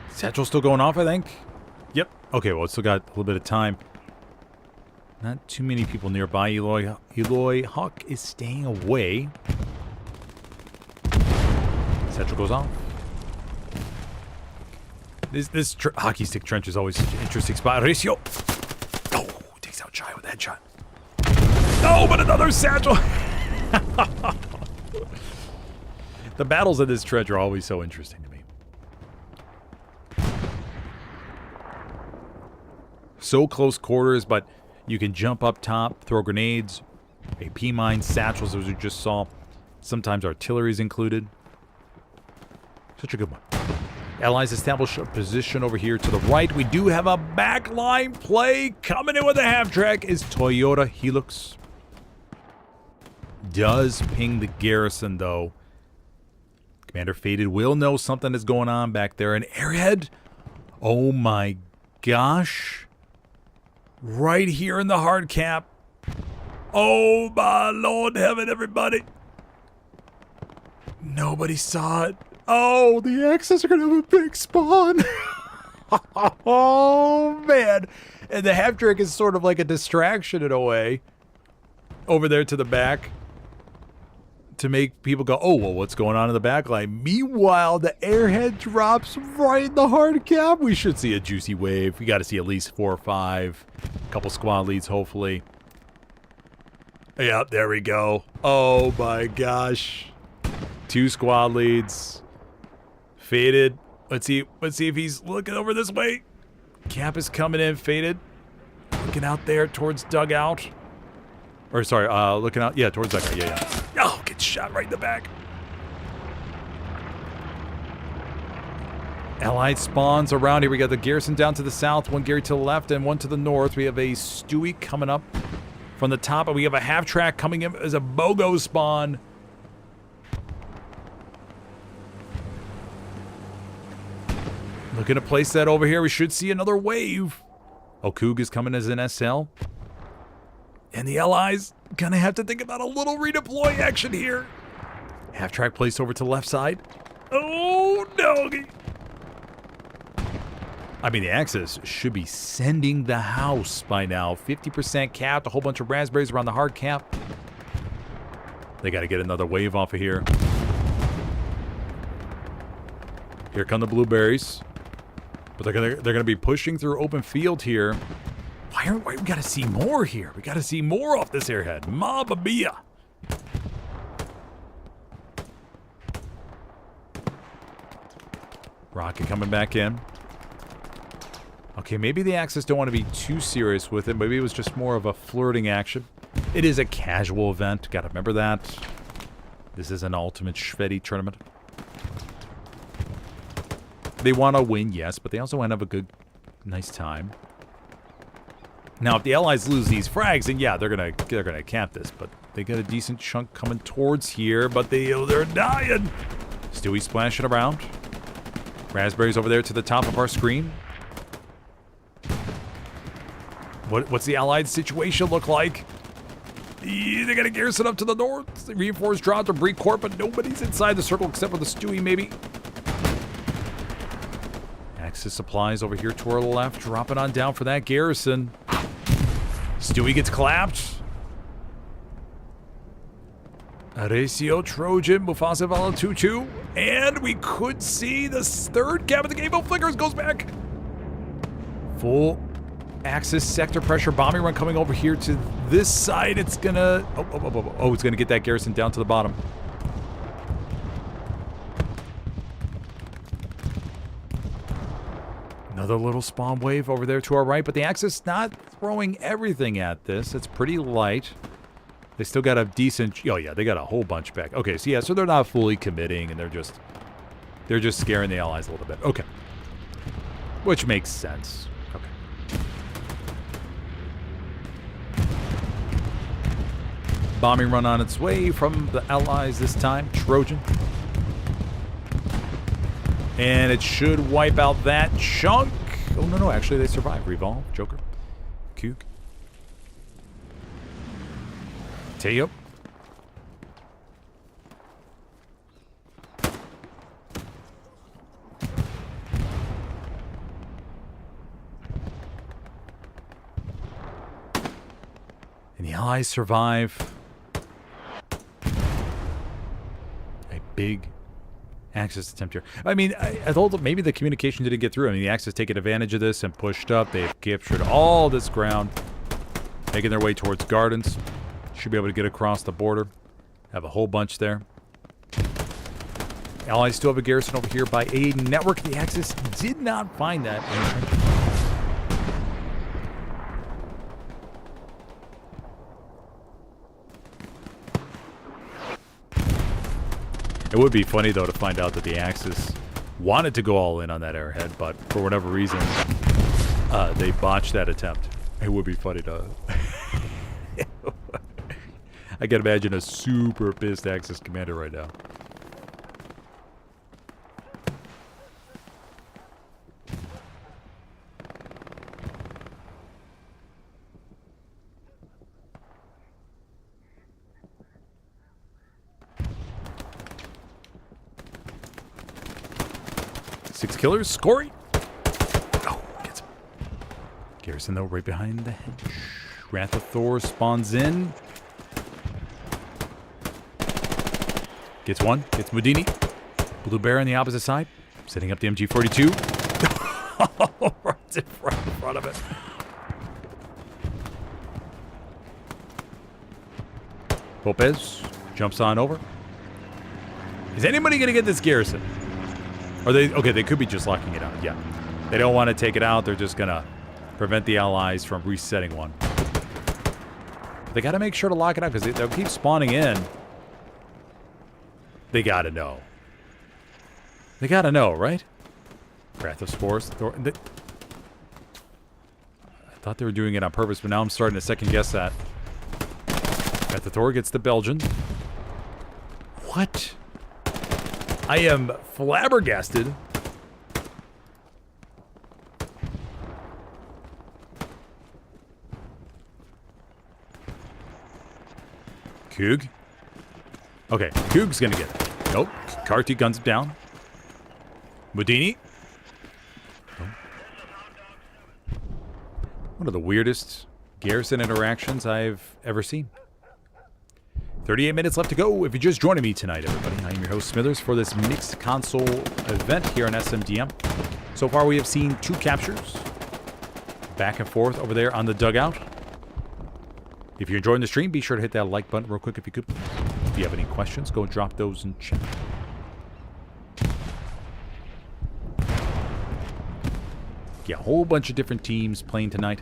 Satchel still going off, I think. Yep. Okay, well, it's still got a little bit of time. Not too many people nearby. Eloy Hawk is staying away. Satchel goes off. This hockey stick trench is always such an interesting spot. Ratio. Oh, takes out Shy with a headshot. No, but another satchel. The battles in this trench are always so interesting to me. So close quarters, but you can jump up top, throw grenades, AP mines, satchels, as we just saw. Sometimes artillery is included. Such a good one. Allies establish a position over here to the right. We do have a backline play. Coming in with a half-track is Toyota Helix. Does ping the garrison, though. Commander Faded will know something is going on back there. An airhead? Oh my gosh. Right here in the hard cap. Oh my Lord heaven, everybody. Nobody saw it. Oh, the Axis are going to have a big spawn. Oh, man. And the half-trick is sort of like a distraction in a way. Over there to the back. To make people go, oh, well, what's going on in the back line? Meanwhile, the airhead drops right in the hard cap. We should see a juicy wave. We got to see at least 4 or 5. A couple squad leads, hopefully. Yep, there we go. Oh, my gosh. 2 squad leads. Faded. Let's see if he's looking over this way. Cap is coming in, Faded. Looking out there towards dugout. Or sorry, looking out, yeah, towards dugout. Yeah. Oh, gets shot right in the back. Allied spawns around here. We got the garrison down to the south, one Gary to the left, and one to the north. We have a Stewie coming up from the top, and we have a half-track coming in as a BOGO spawn. Looking to place that over here. We should see another wave. Oh, Coog is coming as an SL. And the Allies gonna have to think about a little redeploy action here. Half-track placed over to the left side. Oh, no. I mean, the Axis should be sending the house by now. 50% capped, a whole bunch of raspberries around the hard cap. They got to get another wave off of here. Here come the blueberries. But they're gonna be pushing through open field here. Why we gotta see more here? We gotta see more off this airhead. Mamma mia. Rocket coming back in. Okay, maybe the Axis don't want to be too serious with it. Maybe it was just more of a flirting action. It is a casual event. Gotta remember that. This is an ultimate Shvedi tournament. They want to win, yes, but they also want to have a good, nice time. Now, if the Allies lose these frags, then yeah, they're gonna cap this. But they got a decent chunk coming towards here, but they're dying. Stewie splashing around. Raspberries over there to the top of our screen. What's the Allied situation look like? They got a garrison up to the north. Reinforced drop debris corp, but nobody's inside the circle except for the Stewie, maybe. Axis supplies over here to our left, dropping on down for that garrison. Stewie gets clapped. Horatio, Trojan, Mufasa, Vala 2-2. And we could see the third cap of the game. Oh, Flickers goes back. Full Axis sector pressure bombing run coming over here to this side. It's gonna... Oh, it's gonna get that garrison down to the bottom. Another little spawn wave over there to our right, but the Axis not throwing everything at this. It's pretty light. They still got a decent... Oh, yeah, they got a whole bunch back. Okay, so yeah, so they're not fully committing, and they're just scaring the Allies a little bit. Okay. Which makes sense. Okay. Bombing run on its way from the Allies this time. Trojan. And it should wipe out that chunk. Oh, no, actually they survive. Revolve, Joker, Coog. Teo. And the Allies survive a big Axis attempt here. I mean, I told them maybe the communication didn't get through. I mean, the Axis taking advantage of this and pushed up. They've captured all this ground, making their way towards Gardens. Should be able to get across the border. Have a whole bunch there. Allies still have a garrison over here by a network. The Axis did not find that. It would be funny, though, to find out that the Axis wanted to go all in on that airhead, but for whatever reason, they botched that attempt. It would be funny to... I can imagine a super pissed Axis commander right now. Six killers, Scory. Oh, gets him. Garrison, though, right behind the hedge. Wrath of Thor spawns in. Gets one. Gets Mudini. Blue Bear on the opposite side. Setting up the MG42. Right in front of it. Lopez jumps on over. Is anybody going to get this garrison? Are they... Okay, they could be just locking it out. Yeah. They don't want to take it out. They're just going to prevent the Allies from resetting one. They got to make sure to lock it out because they'll keep spawning in. They got to know. They got to know, right? Wrath of Spores. I thought they were doing it on purpose, but now I'm starting to second guess that. Wrath of Thor gets the Belgian. What? I am flabbergasted. Coog. Okay, Coog's gonna get it. Nope. Carty guns it down. Mudini. Oh. One of the weirdest garrison interactions I've ever seen. 38 minutes left to go. If you're just joining me tonight, everybody, I am your host, Smithers, for this mixed console event here on SMDM. So far, we have seen 2 captures. Back and forth over there on the dugout. If you're enjoying the stream, be sure to hit that like button real quick if you could. If you have any questions, go and drop those in chat. Yeah, a whole bunch of different teams playing tonight.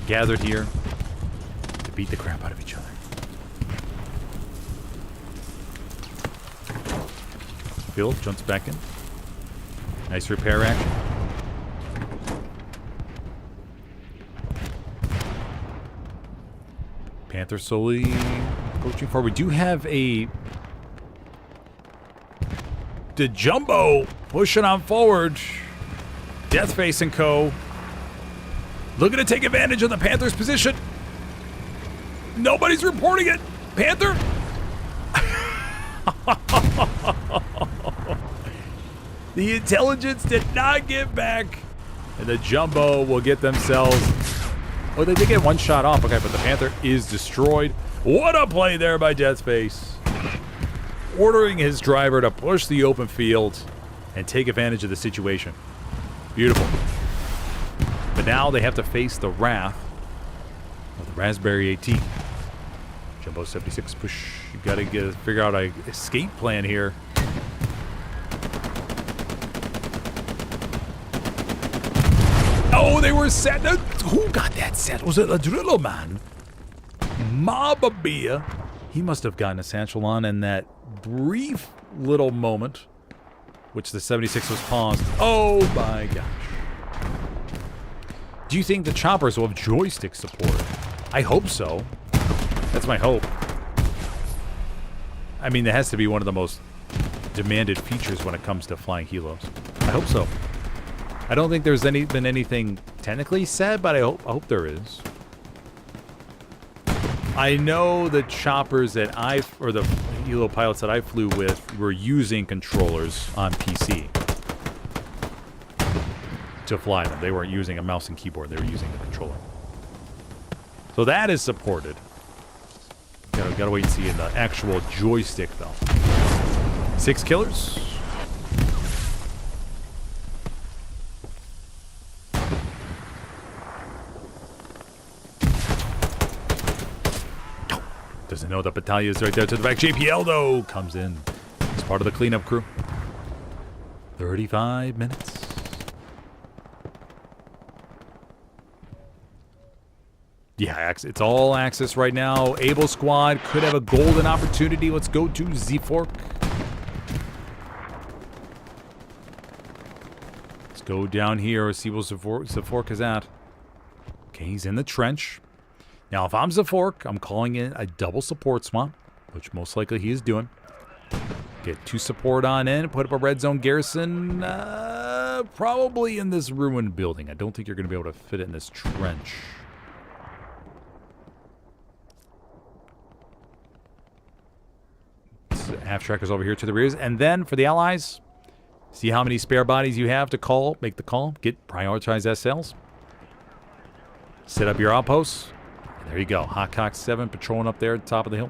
Gathered here to beat the crap out of each other. Bill jumps back in. Nice repair action. Panther slowly approaching forward. We do have the Jumbo pushing on forward. Deathface and co. Looking to take advantage of the Panthers' position. Nobody's reporting it. Panther. The intelligence did not get back. And the Jumbo will get themselves... Oh, they did get one shot off. Okay, but the Panther is destroyed. What a play there by Deathface. Ordering his driver to push the open field and take advantage of the situation. Beautiful. But now they have to face the wrath of the Raspberry AT. Jumbo 76 push. You gotta figure out a escape plan here. Oh, they were set. Who got that set? Was it a driller man? Mama Mia. He must have gotten a satchel on in that brief little moment, which the 76 was paused. Oh my gosh. Do you think the choppers will have joystick support? I hope so. That's my hope. I mean, that has to be one of the most demanded features when it comes to flying helos. I hope so. I don't think there's been anything technically said, but I hope there is. I know the choppers that or the helo pilots that I flew with were using controllers on PC to fly them. They weren't using a mouse and keyboard. They were using a controller. So that is supported. Gotta wait and see in the actual joystick, though. 6 killers. Doesn't know the battalion is right there to the back. JPL, though, comes in as part of the cleanup crew. 35 minutes. Yeah, it's all Axis right now. Able squad could have a golden opportunity. Let's go to Z-Fork. Let's go down here. See where Z-Fork is at. Okay, he's in the trench. Now, if I'm Z-Fork, I'm calling in a double support swamp, which most likely he is doing. Get 2 support on in, put up a red zone garrison, probably in this ruined building. I don't think you're going to be able to fit it in this trench. Half trackers over here to the rears. And then for the allies, see how many spare bodies you have to call, make the call, get prioritized SLs. Set up your outposts. And there you go. Hotcock 7 patrolling up there at the top of the hill.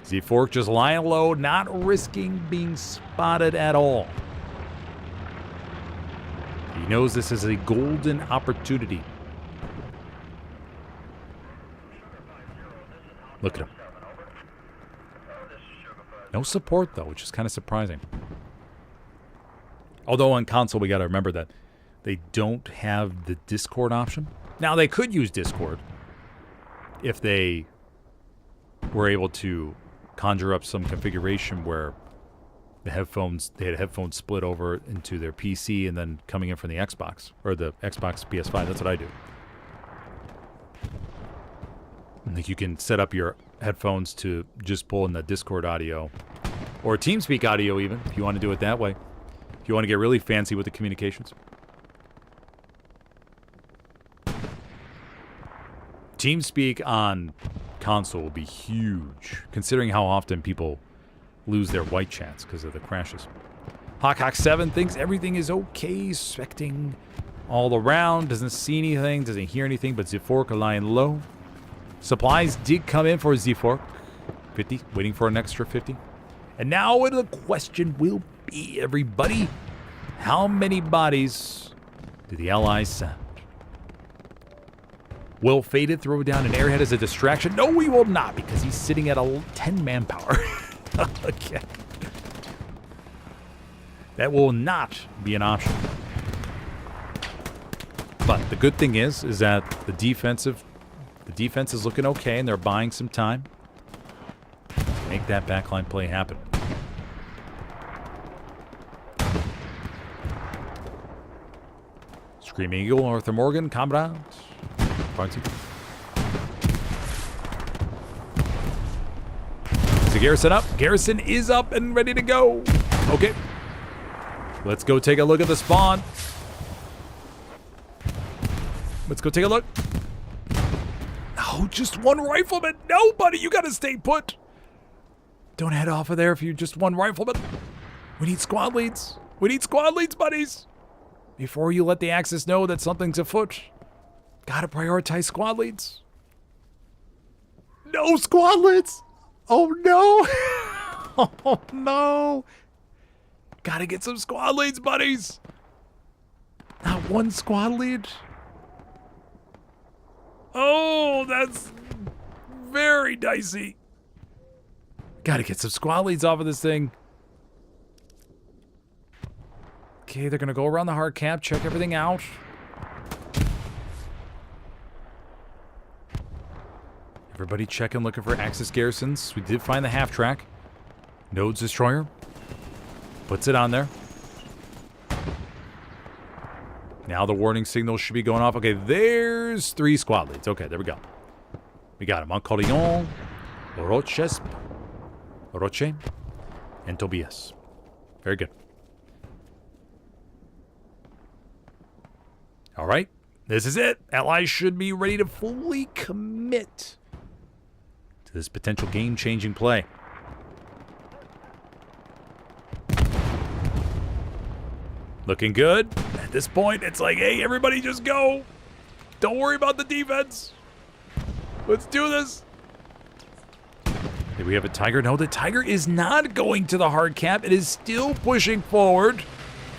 Z-Fork just lying low, not risking being spotted at all. He knows this is a golden opportunity. Look at him. No support, though, which is kind of surprising. Although on console, we got to remember that they don't have the Discord option. Now, they could use Discord if they were able to conjure up some configuration where they had headphones split over into their PC and then coming in from the Xbox, or the Xbox PS5. That's what I do. I think you can set up your headphones to just pull in the Discord audio or TeamSpeak audio even, if you want to do it that way. If you want to get really fancy with the communications. TeamSpeak on console will be huge, considering how often people lose their white chats because of the crashes. Hawk 7 thinks everything is okay, expecting all around, doesn't see anything, doesn't hear anything, but Z-Fork lying low. Supplies did come in for Z-Fork. 50, waiting for an extra 50. And now the question will be, everybody, how many bodies do the Allies send? Will Faded throw down an airhead as a distraction? No, we will not, because he's sitting at a 10 manpower. Okay. That will not be an option. But the good thing is that the defense is looking okay, and they're buying some time to make that backline play happen. Screaming Eagle, Arthur Morgan, combat. Party. Is the garrison up? Garrison is up and ready to go. Okay. Let's go take a look at the spawn. Let's go take a look. Oh, just one rifleman. No, buddy, you gotta stay put. Don't head off of there if you're just one rifleman. We need squad leads. We need squad leads, buddies. Before you let the Axis know that something's afoot, gotta prioritize squad leads. No squad leads. Oh, no. Oh, no. Gotta get some squad leads, buddies. Not one squad lead. Oh, that's very dicey. Gotta get some squad leads off of this thing. Okay, they're gonna go around the hard cap, check everything out. Everybody checking, looking for Axis garrisons. We did find the half track. Nodes destroyer. Puts it on there. Now the warning signal should be going off. Okay, there's 3 squad leads. Okay, there we go. We got them. Montcollion, Roche, and Tobias. Very good. All right, this is it. Allies should be ready to fully commit to this potential game-changing play. Looking good. At this point, it's like, hey, everybody just go. Don't worry about the defense. Let's do this. Do we have a Tiger? No, the Tiger is not going to the hard cap. It is still pushing forward.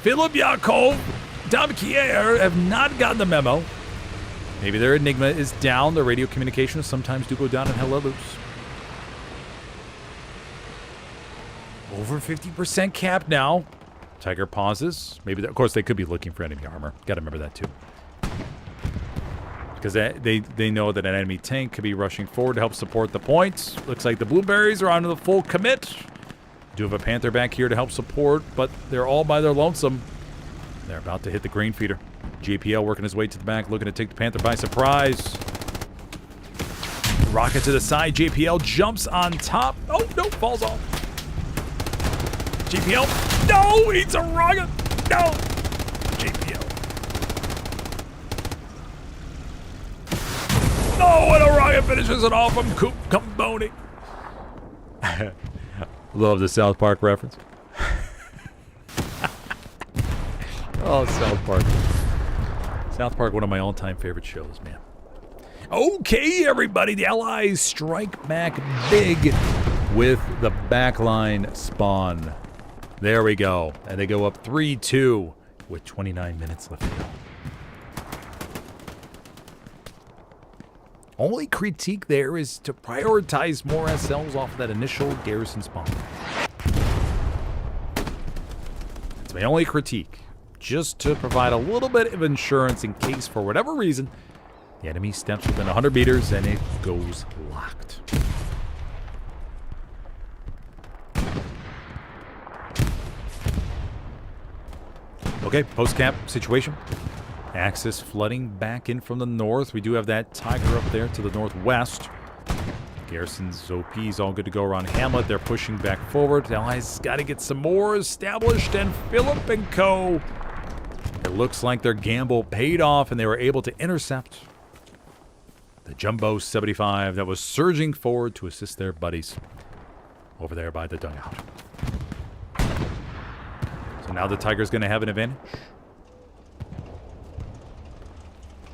Philip Yakov, Dom Kier have not gotten the memo. Maybe their Enigma is down. Their radio communications sometimes do go down and hell loose. Over 50% cap now. Tiger pauses. Maybe, of course, they could be looking for enemy armor. Got to remember that, too. Because they know that an enemy tank could be rushing forward to help support the points. Looks like the Blueberries are onto the full commit. Do have a Panther back here to help support, but they're all by their lonesome. They're about to hit the grain feeder. JPL working his way to the back, looking to take the Panther by surprise. Rocket to the side. JPL jumps on top. Oh, no, falls off. JPL. No, eats a rocket. No. JPL. No, and a rocket finishes it off from Coop Cumboni. Love the South Park reference. Oh, South Park. South Park, one of my all-time favorite shows, man. Okay, everybody, the Allies strike back big with the backline spawn. There we go. And they go up 3-2 with 29 minutes left to go. Only critique there is to prioritize more SLs off of that initial garrison spawn. That's my only critique. Just to provide a little bit of insurance in case, for whatever reason, the enemy steps within 100 meters and it goes locked. Okay, post-cap situation. Axis flooding back in from the north. We do have that Tiger up there to the northwest. Garrison's OP's all good to go around Hamlet. They're pushing back forward. The Allies got to get some more established, and Philip and co. It looks like their gamble paid off, and they were able to intercept the Jumbo 75 that was surging forward to assist their buddies over there by the dugout. So now the Tiger's going to have an advantage.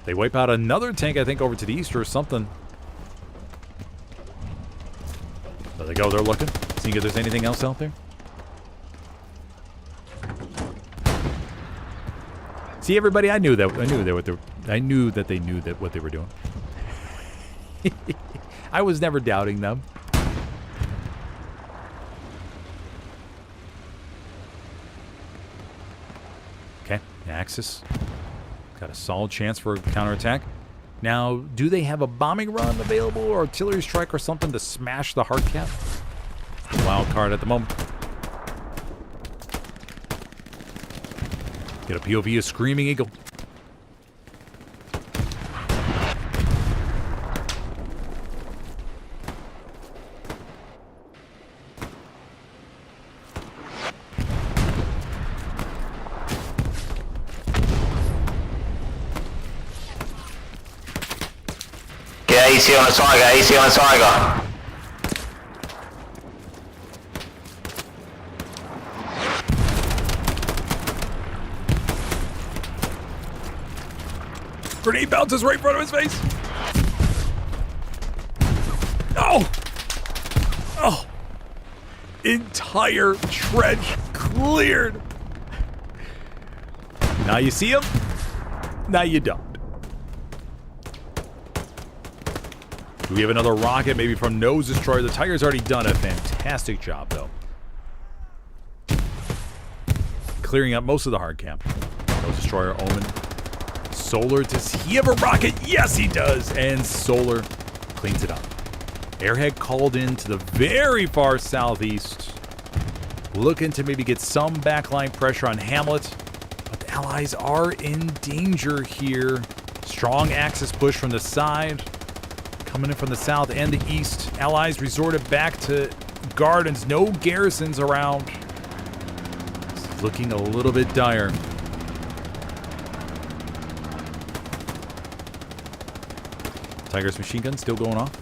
They wipe out another tank, I think, over to the east or something. There they go. They're looking. Seeing if there's anything else out there. See, everybody, I knew that they knew that what they were doing. I was never doubting them. Okay, Axis got a solid chance for a counterattack. Now, do they have a bombing run available or artillery strike or something to smash the hard cap? Wild card at the moment. Get a POV of Screaming Eagle. AC on a Tiger, AC on a Tiger. Grenade bounces right in front of his face. Oh! Oh! Entire trench cleared. Now you see him. Now you don't. Do we have another rocket, maybe from Nose Destroyer? The Tiger's already done a fantastic job, though. Clearing up most of the hard camp. Nose Destroyer, Omen. Solar, does he have a rocket? Yes, he does. And Solar cleans it up. Airhead called in to the very far southeast. Looking to maybe get some backline pressure on Hamlet. But the Allies are in danger here. Strong Axis push from the side. Coming in from the south and the east. Allies resorted back to gardens. No garrisons around. It's looking a little bit dire. Tiger's machine gun still going off.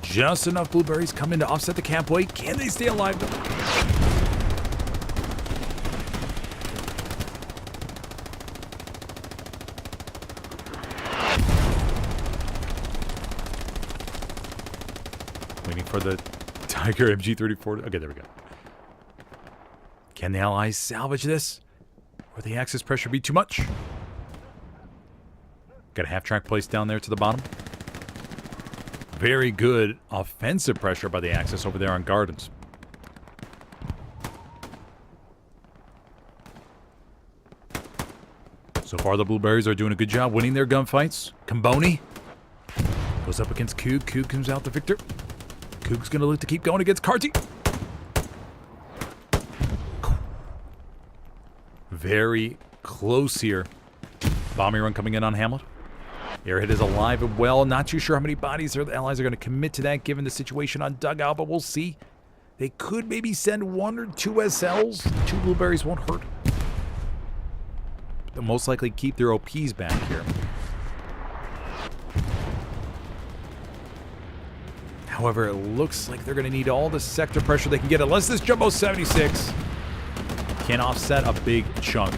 Just enough blueberries come in to offset the camp weight. Can they stay alive though? Waiting for the Tiger MG34. Okay, there we go. Can the Allies salvage this? Or the Axis pressure be too much? Got a half-track placed down there to the bottom. Very good offensive pressure by the Axis over there on Gardens. So far, the Blueberries are doing a good job winning their gunfights. Comboni goes up against Coog. Coog comes out the victor. Coog's going to look to keep going against Carty. Very close here. Bombing run coming in on Hamlet. Airhead is alive and well. Not too sure how many bodies the Allies are going to commit to that given the situation on Dugout, but we'll see. They could maybe send 1 or 2 SLs. 2 Blueberries won't hurt. They'll most likely keep their OPs back here. However, it looks like they're going to need all the sector pressure they can get, unless this Jumbo 76 can offset a big chunk.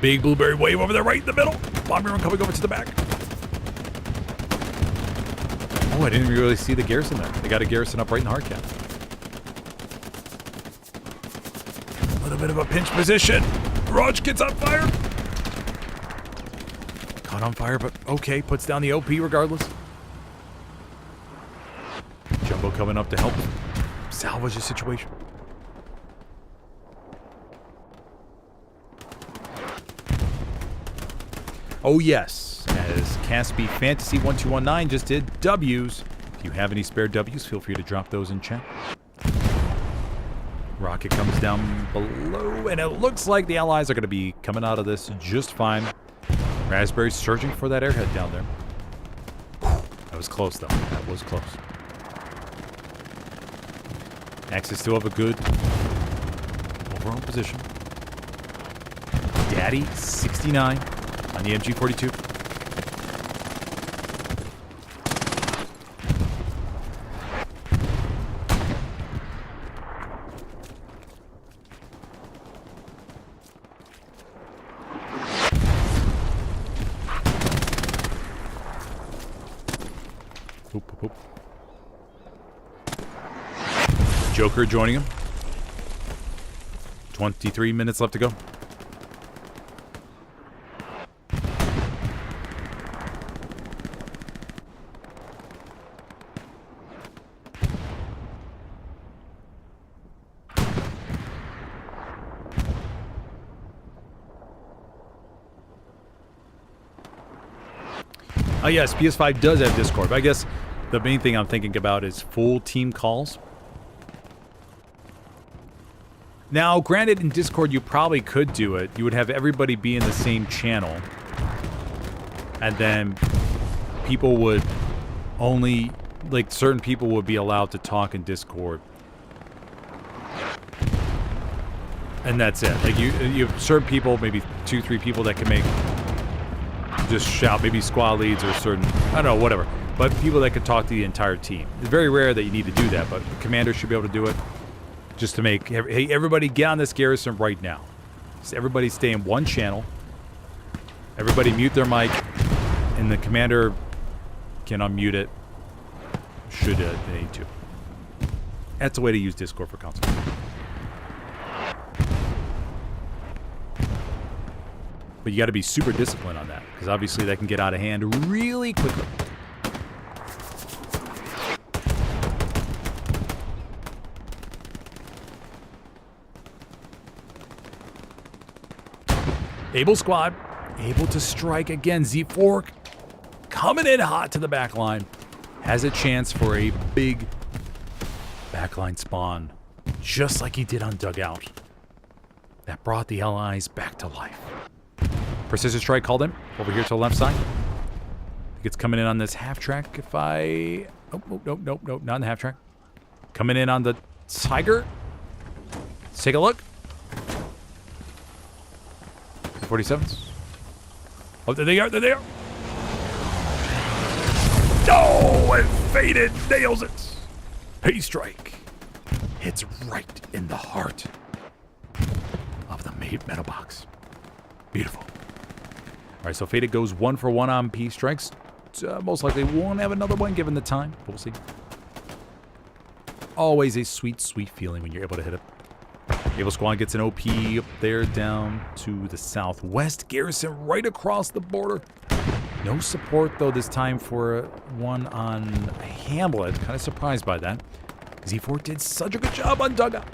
Big Blueberry wave over there right in the middle. Bombing run coming over to the back. Oh, I didn't really see the garrison there. They got a garrison up right in the hard cap. A little bit of a pinch position. Raj gets on fire. Caught on fire, but okay. Puts down the OP regardless. Jumbo coming up to help salvage the situation. Oh yes, as Caspi Fantasy 1219 just did W's. If you have any spare W's, feel free to drop those in chat. Rocket comes down below, and it looks like the Allies are going to be coming out of this just fine. Raspberry searching for that airhead down there. That was close, though. That was close. Axis still have a good overall position. Daddy 69. On the MG42. Oop, oop, oop. Joker joining him. 23 minutes left to go. Oh yes, PS5 does have Discord, but I guess the main thing I'm thinking about is full team calls. Now, granted, in Discord you probably could do it. You would have everybody be in the same channel. And then people would only, like, certain people would be allowed to talk in Discord. And that's it. Like, you have certain people, maybe 2-3 people that can make just shout. Maybe squad leads or certain, I don't know, whatever. But people that can talk to the entire team. It's very rare that you need to do that, but commanders should be able to do it. Just to make, hey, everybody get on this garrison right now. So everybody stay in one channel. Everybody mute their mic, and the commander can unmute it should they need to. That's a way to use Discord for console. But you got to be super disciplined on that, because obviously that can get out of hand really quickly. Able squad, able to strike again. Z4 coming in hot to the back line. Has a chance for a big backline spawn, just like he did on Dugout. That brought the allies back to life. Precision strike called in over here to the left side. I think it's coming in on this half track. If I... Oh, nope, not in the half track. Coming in on the Tiger. Let's take a look. 47s. Oh, there they are, there they are. No, and Faded nails it. P strike hits right in the heart of the metal box. Beautiful. All right, so Faded goes 1 for 1 on P strikes. Most likely won't have another one given the time. We'll see. Always a sweet, sweet feeling when you're able to hit it. Able Squad gets an OP up there down to the southwest. Garrison right across the border. No support, though, this time for one on Hamlet. Kind of surprised by that. Z4 did such a good job on Dugout.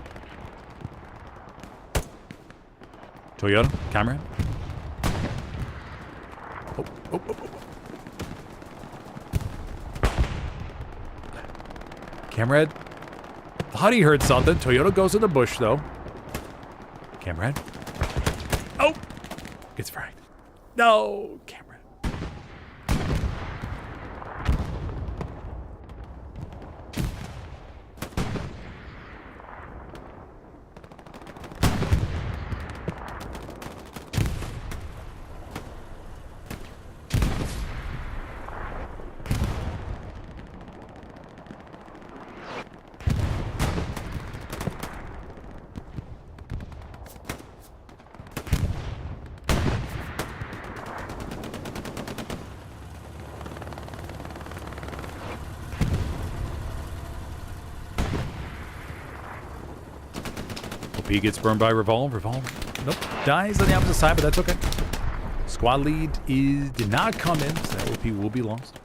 Toyota, camera. Oh. Camrad. Thought he heard something. Toyota goes in the bush, though. Camrad. Oh! Gets fragged. No! Camrad. He gets burned by Revolve. Nope. Dies on the opposite side, but that's okay. Squad lead did not come in, so that OP will be lost.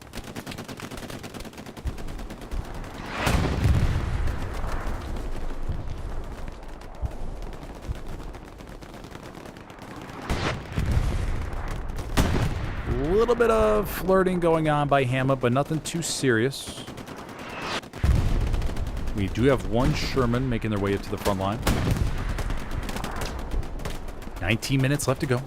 A little bit of flirting going on by Hamlet, but nothing too serious. We do have one Sherman making their way up to the front line. 19 minutes left to go.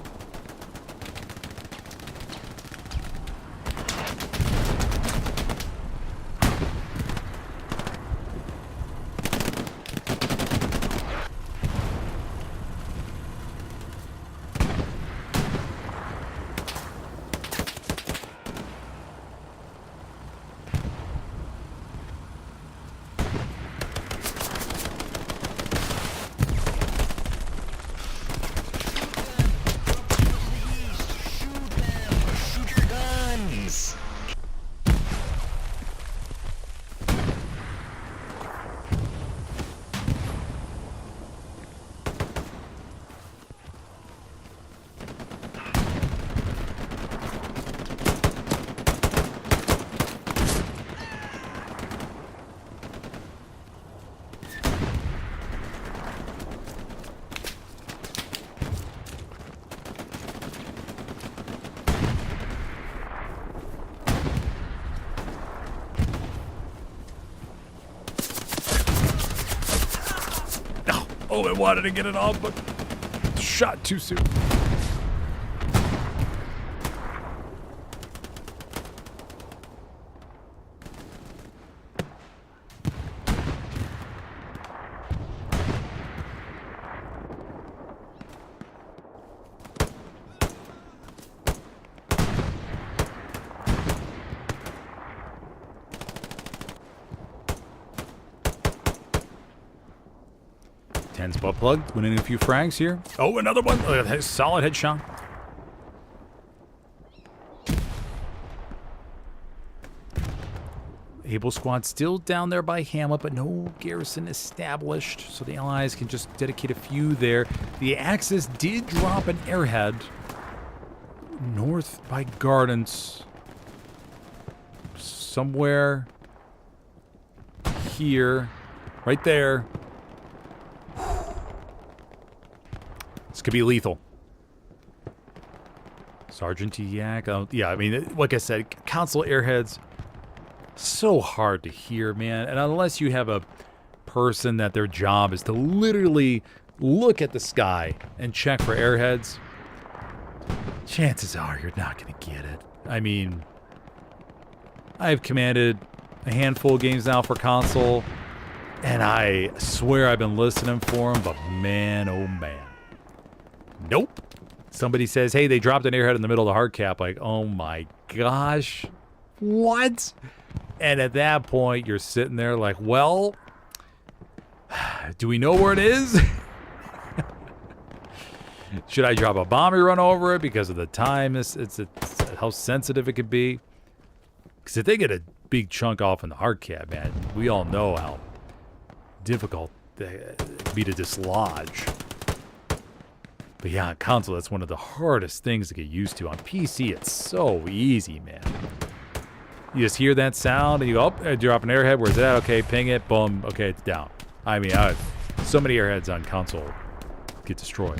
Oh, I wanted to get it off, but shot too soon. 10's butt plug, winning a few frags here. Oh, another one. Solid headshot. Able squad still down there by Hamlet, but no garrison established, so the Allies can just dedicate a few there. The Axis did drop an airhead north by Gardens. Somewhere here. Right there. This could be lethal. Sergeant Yak. Yeah, I mean, like I said, console airheads, so hard to hear, man. And unless you have a person that their job is to literally look at the sky and check for airheads, chances are you're not going to get it. I mean, I've commanded a handful of games now for console, and I swear I've been listening for them, but man, oh man. Nope. Somebody says, hey, they dropped an airhead in the middle of the hard cap. Like, oh my gosh. What? And at that point, you're sitting there like, well, do we know where it is? Should I drop a bomb and run over it because of the time? It's how sensitive it could be. Because if they get a big chunk off in the hard cap, man, we all know how difficult it can be to dislodge. But yeah, on console, that's one of the hardest things to get used to. On PC, it's so easy, man. You just hear that sound, and you go, oh, drop an airhead. Where's that? Okay, ping it. Boom. Okay, it's down. I mean, so many airheads on console get destroyed.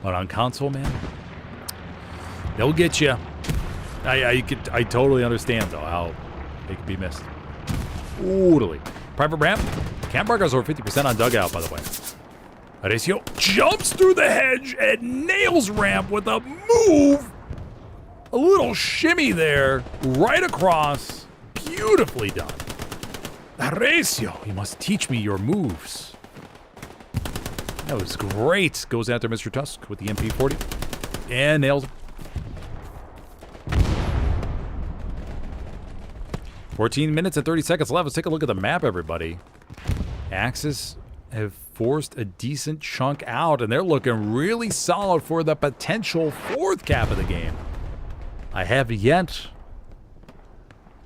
But on console, man, they'll get you. I totally understand, though, how they can be missed. Totally. Private Ramp. Camp markers over 50% on dugout, by the way. Horacio jumps through the hedge and nails Ramp with a move. A little shimmy there, right across. Beautifully done. Horacio, you must teach me your moves. That was great. Goes after Mr. Tusk with the MP40. And nails him. 14 minutes and 30 seconds left. Let's take a look at the map, everybody. Axis have forced a decent chunk out, and they're looking really solid for the potential fourth cap of the game. I have yet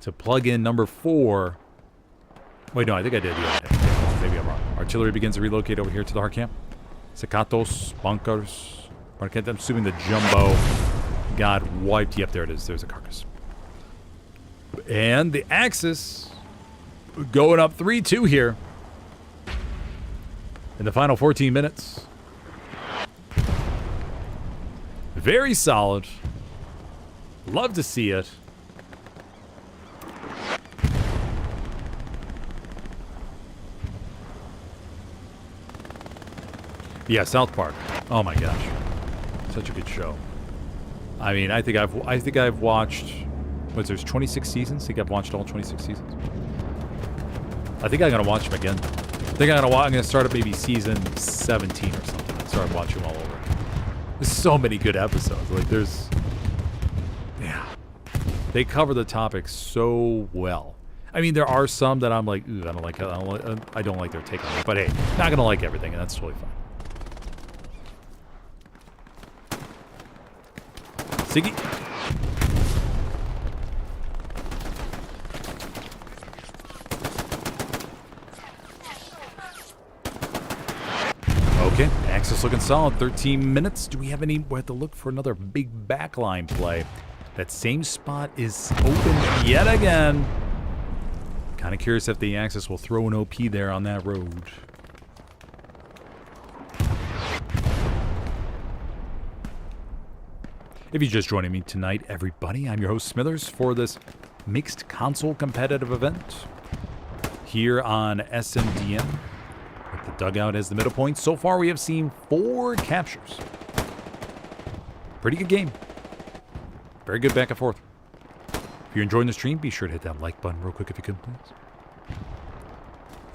to plug in number 4. Wait, no, I think I did. Yeah, maybe I'm wrong. Artillery begins to relocate over here to the hard camp. Staccatos, bunkers. I'm assuming the jumbo got wiped. Yep, there it is. There's a carcass. And the Axis going up 3-2 here in the final 14 minutes. Very solid. Love to see it. Yeah, South Park. Oh my gosh, such a good show. I mean, I think I've watched. There's 26 seasons. I think I've watched all 26 seasons. I think I'm gonna watch them again. I think I'm gonna start at maybe season 17 or something and start watching them all over. There's so many good episodes. Like yeah, they cover the topic so well. I mean, there are some that I'm like, ooh, I don't like their take on it. But hey, not gonna like everything, and that's totally fine. Siggy. Okay, Axis looking solid. 13 minutes. Do we have any? We have to look for another big backline play. That same spot is open yet again. Kind of curious if the Axis will throw an OP there on that road. If you're just joining me tonight, everybody, I'm your host Smithers for this mixed console competitive event here on SMDM with the dugout as the middle point. So far, we have seen 4 captures. Pretty good game. Very good back and forth. If you're enjoying the stream, be sure to hit that like button real quick if you could, please.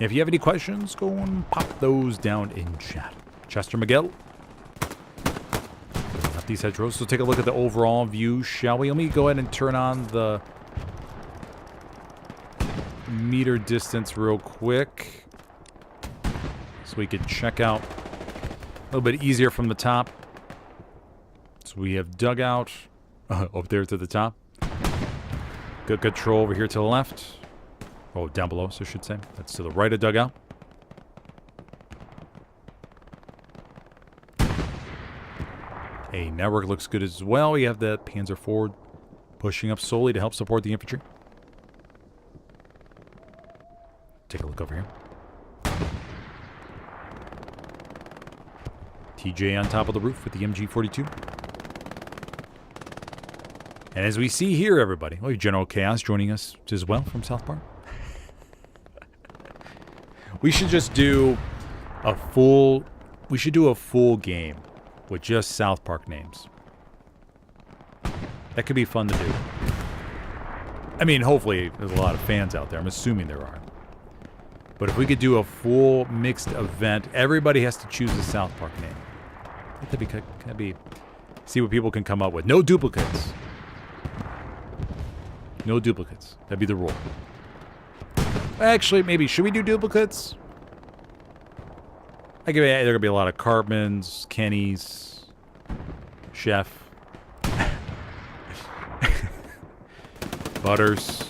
If you have any questions, go and pop those down in chat. Chester Miguel. Up these hedgerows. So take a look at the overall view, shall we? Let me go ahead and turn on the meter distance real quick so we can check out a little bit easier from the top. So we have dugout up there to the top. Good control over here to the left. Oh, down below, so I should say. That's to the right of dugout. A network looks good as well. We have the Panzer IV pushing up slowly to help support the infantry. Take a look over here. TJ on top of the roof with the MG42. And as we see here, everybody, we have General Chaos joining us as well from South Park. We should just do a full... We should do a full game with just South Park names. That could be fun to do. I mean, hopefully there's a lot of fans out there. I'm assuming there are. But if we could do a full mixed event, everybody has to choose a South Park name. That'd be... See what people can come up with. No duplicates. No duplicates. That'd be the rule. Actually, maybe, should we do duplicates? I give it, there are going to be a lot of Cartmans, Kennys, Chef, Butters.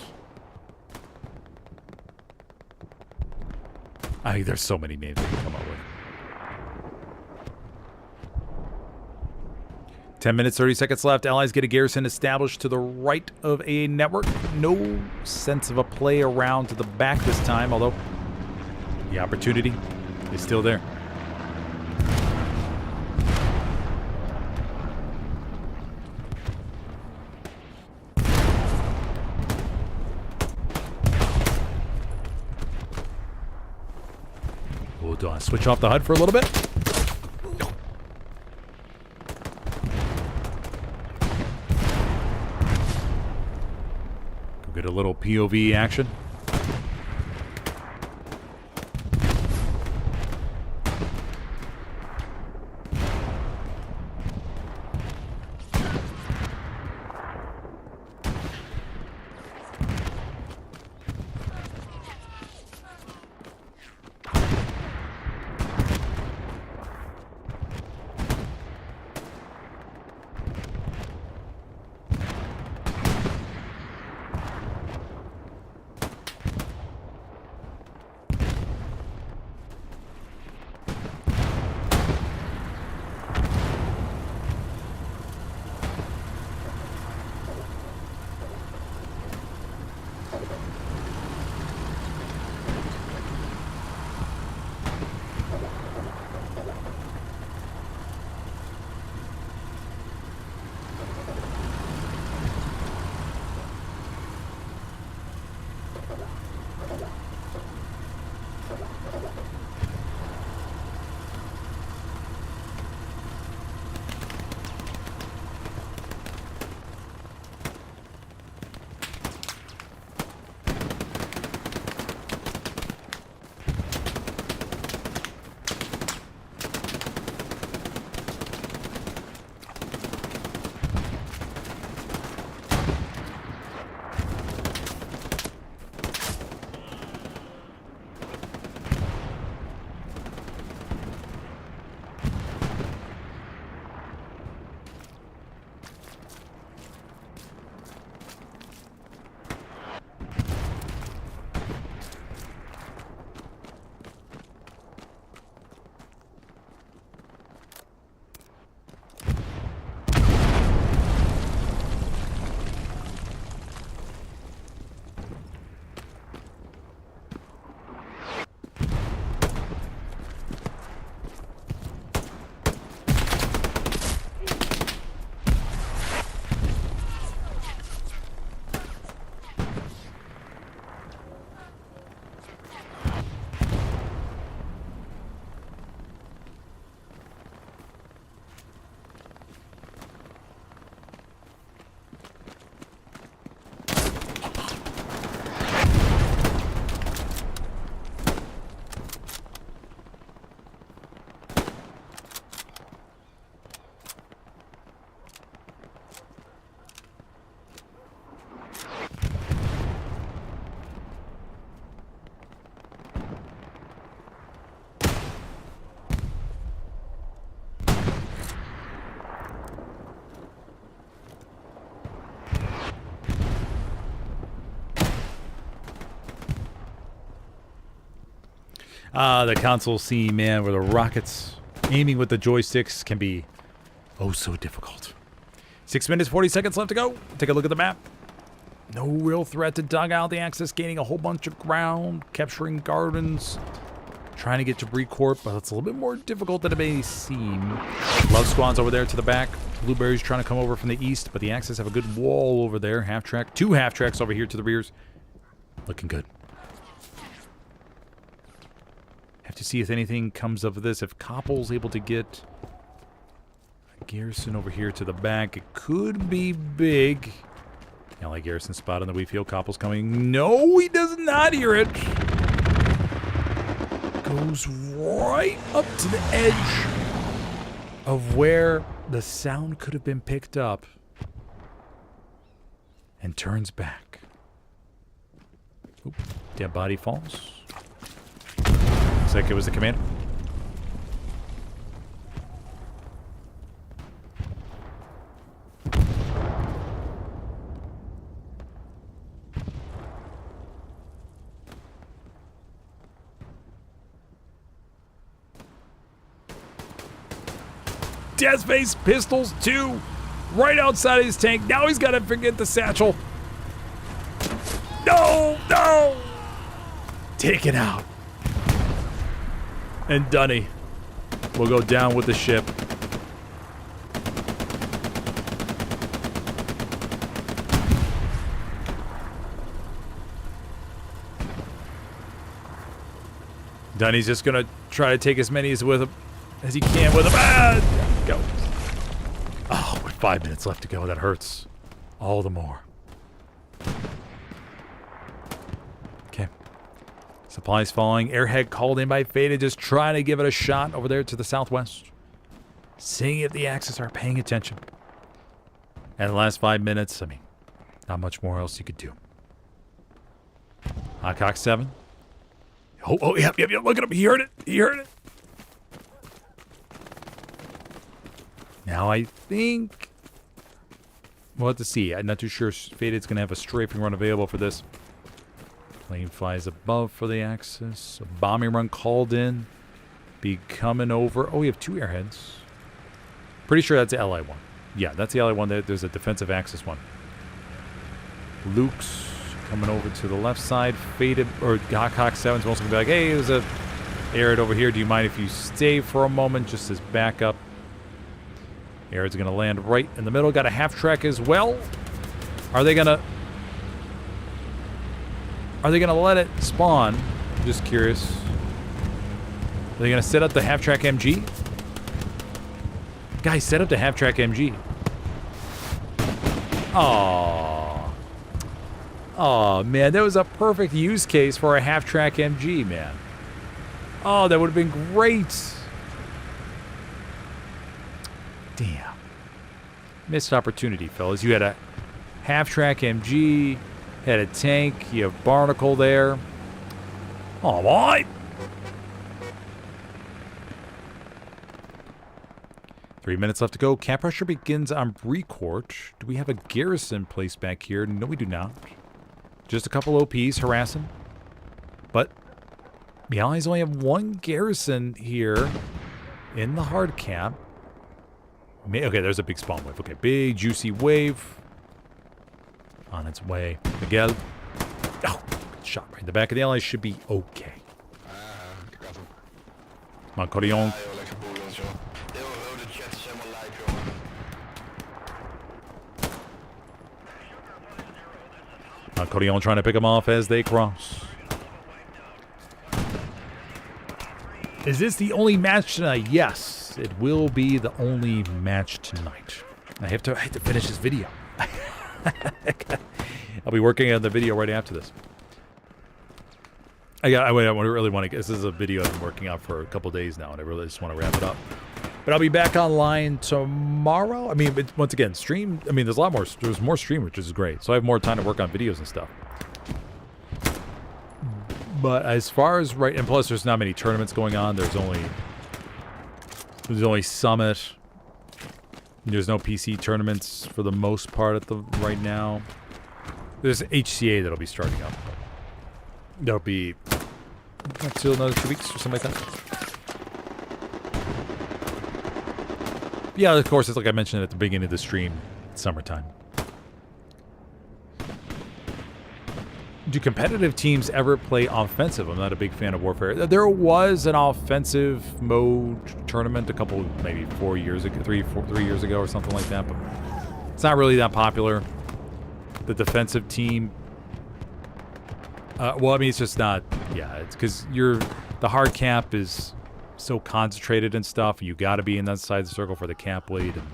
I mean, there's so many names we can come up with. 10 minutes, 30 seconds left. Allies get a garrison established to the right of a network. No sense of a play around to the back this time, although the opportunity is still there. Hold on, switch off the HUD for a little bit. Get a little POV action. The console scene, man, where the rockets aiming with the joysticks can be oh so difficult. 6 minutes, 40 seconds left to go. Take a look at the map. No real threat to dug out the Axis, gaining a whole bunch of ground, capturing gardens, trying to get to Brecourt, but it's a little bit more difficult than it may seem. Love Squad's over there to the back. Blueberry's trying to come over from the east, but the Axis have a good wall over there. Half track, 2 half tracks over here to the rears. Looking good. Have to see if anything comes of this. If Koppel's able to get a garrison over here to the back, it could be big. Like garrison spot on the wheat field. Koppel's coming. No, he does not hear it. Goes right up to the edge of where the sound could have been picked up and turns back. Oop, dead body falls. Looks like it was the commander. Death face, pistols, 2, right outside his tank. Now he's got to forget the satchel. No, no! Take it out. And Dunny will go down with the ship. Dunny's just going to try to take as many as he can with him. Ah! Go. Oh, with 5 minutes left to go. That hurts all the more. Okay. Supplies falling. Airhead called in by Fata, just trying to give it a shot over there to the southwest. Seeing if the Axis are paying attention. And the last 5 minutes, I mean, not much more else you could do. Hawk 7. Oh, yep. Look at him. He heard it. Now I think we'll have to see. I'm not too sure Fated's going to have a strafing run available for this. Plane flies above for the Axis. A bombing run called in. Be coming over. Oh, we have 2 airheads. Pretty sure that's the Ally one. Yeah, that's the Ally one. There's a defensive Axis one. Luke's coming over to the left side. Fated, or Hawk 7's mostly going to be like, hey, there's a airhead over here. Do you mind if you stay for a moment just as backup? Airhead's going to land right in the middle. Got a half track as well. Are they going to let it spawn? I'm just curious. Are they going to set up the half track MG? Guys, set up the half track MG. Oh, man, that was a perfect use case for a half track MG, man. Oh, that would have been great. Damn. Missed opportunity, fellas. You had a half-track MG, had a tank, you have Barnacle there. Oh, boy! 3 minutes left to go. Cap pressure begins on Brecourt. Do we have a garrison placed back here? No, we do not. Just a couple OPs harassing. But the Allies only have 1 garrison here in the hard cap. Okay, there's a big spawn wave. Okay, big, juicy wave. On its way. Miguel. Oh, shot right in the back of the Allies. Should be okay. Mancorion. Mancorion trying to pick them off as they cross. Is this the only match tonight? Yes. It will be the only match tonight. I have to finish this video. I'll be working on the video right after this. I really want to. This is a video I've been working on for a couple days now, and I really just want to wrap it up. But I'll be back online tomorrow. I mean, once again, stream. I mean, there's more stream, which is great. So I have more time to work on videos and stuff. But as far as and plus there's not many tournaments going on. There's only Summit. There's no PC tournaments for the most part right now. There's HCA that'll be starting up. That'll be until another 2 weeks or something like that. Yeah, of course, it's like I mentioned at the beginning of the stream, it's summertime. Do competitive teams ever play offensive? I'm not a big fan of Warfare. There was an offensive mode tournament a couple, maybe 4 years ago, 3 years ago or something like that, but it's not really that popular. The defensive team, well, I mean, it's just not, yeah, it's because the hard cap is so concentrated and stuff, and you got to be in that side of the circle for the cap lead, and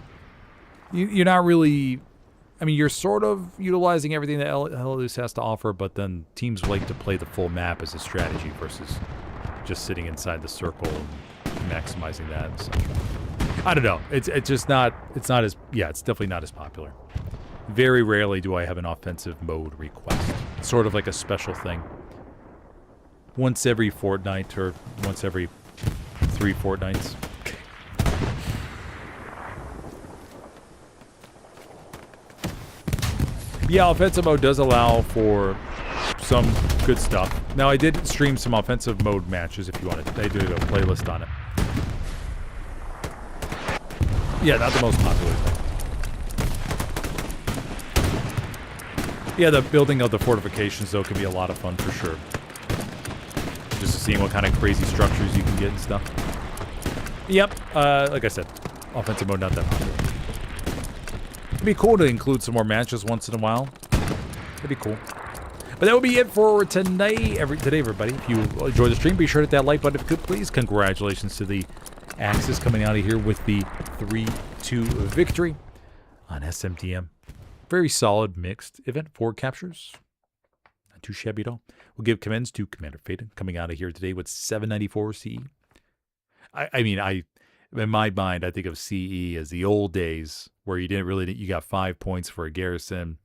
you're not really, I mean, you're sort of utilizing everything that Eloise has to offer, but then teams like to play the full map as a strategy versus just sitting inside the circle and maximizing that and such. I don't know. It's just not, it's not as, yeah, it's definitely not as popular. Very rarely do I have an offensive mode request. It's sort of like a special thing. Once every fortnight or once every 3 fortnights. Yeah, offensive mode does allow for some good stuff. Now, I did stream some offensive mode matches if you wanted. I did a playlist on it. Yeah, not the most popular thing. Yeah, the building of the fortifications, though, can be a lot of fun for sure. Just seeing what kind of crazy structures you can get and stuff. Yep, like I said, offensive mode not that popular. It'd be cool to include some more matches once in a while. It'd be cool. But that would be it for today, everybody. If you enjoyed the stream, be sure to hit that like button if you could, please. Congratulations to the Axis coming out of here with the 3-2 victory on SMDM. Very solid mixed event. 4 captures. Not too shabby at all. We'll give commends to Commander Faden coming out of here today with 794 CE. I mean, in my mind, I think of CE as the old days where you didn't really, you got 5 points for a garrison,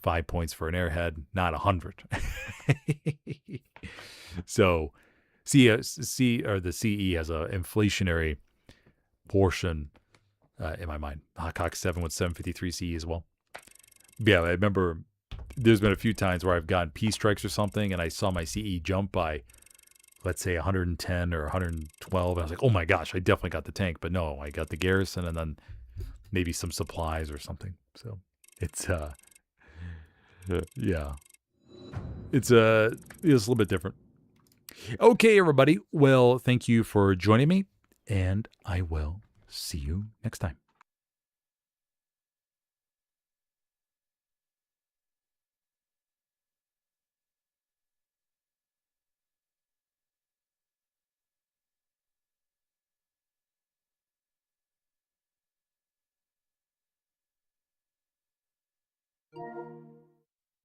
5 points for an airhead, not 100. So, the CE has an inflationary portion in my mind. Cox 7 with 753 CE as well. Yeah, I remember there's been a few times where I've gotten Peace Strikes or something, and I saw my CE jump by, let's say, 110 or 112. And I was like, oh my gosh, I definitely got the tank. But no, I got the garrison and then maybe some supplies or something. So it's, yeah. It's a little bit different. Okay, everybody. Well, thank you for joining me, and I will see you next time.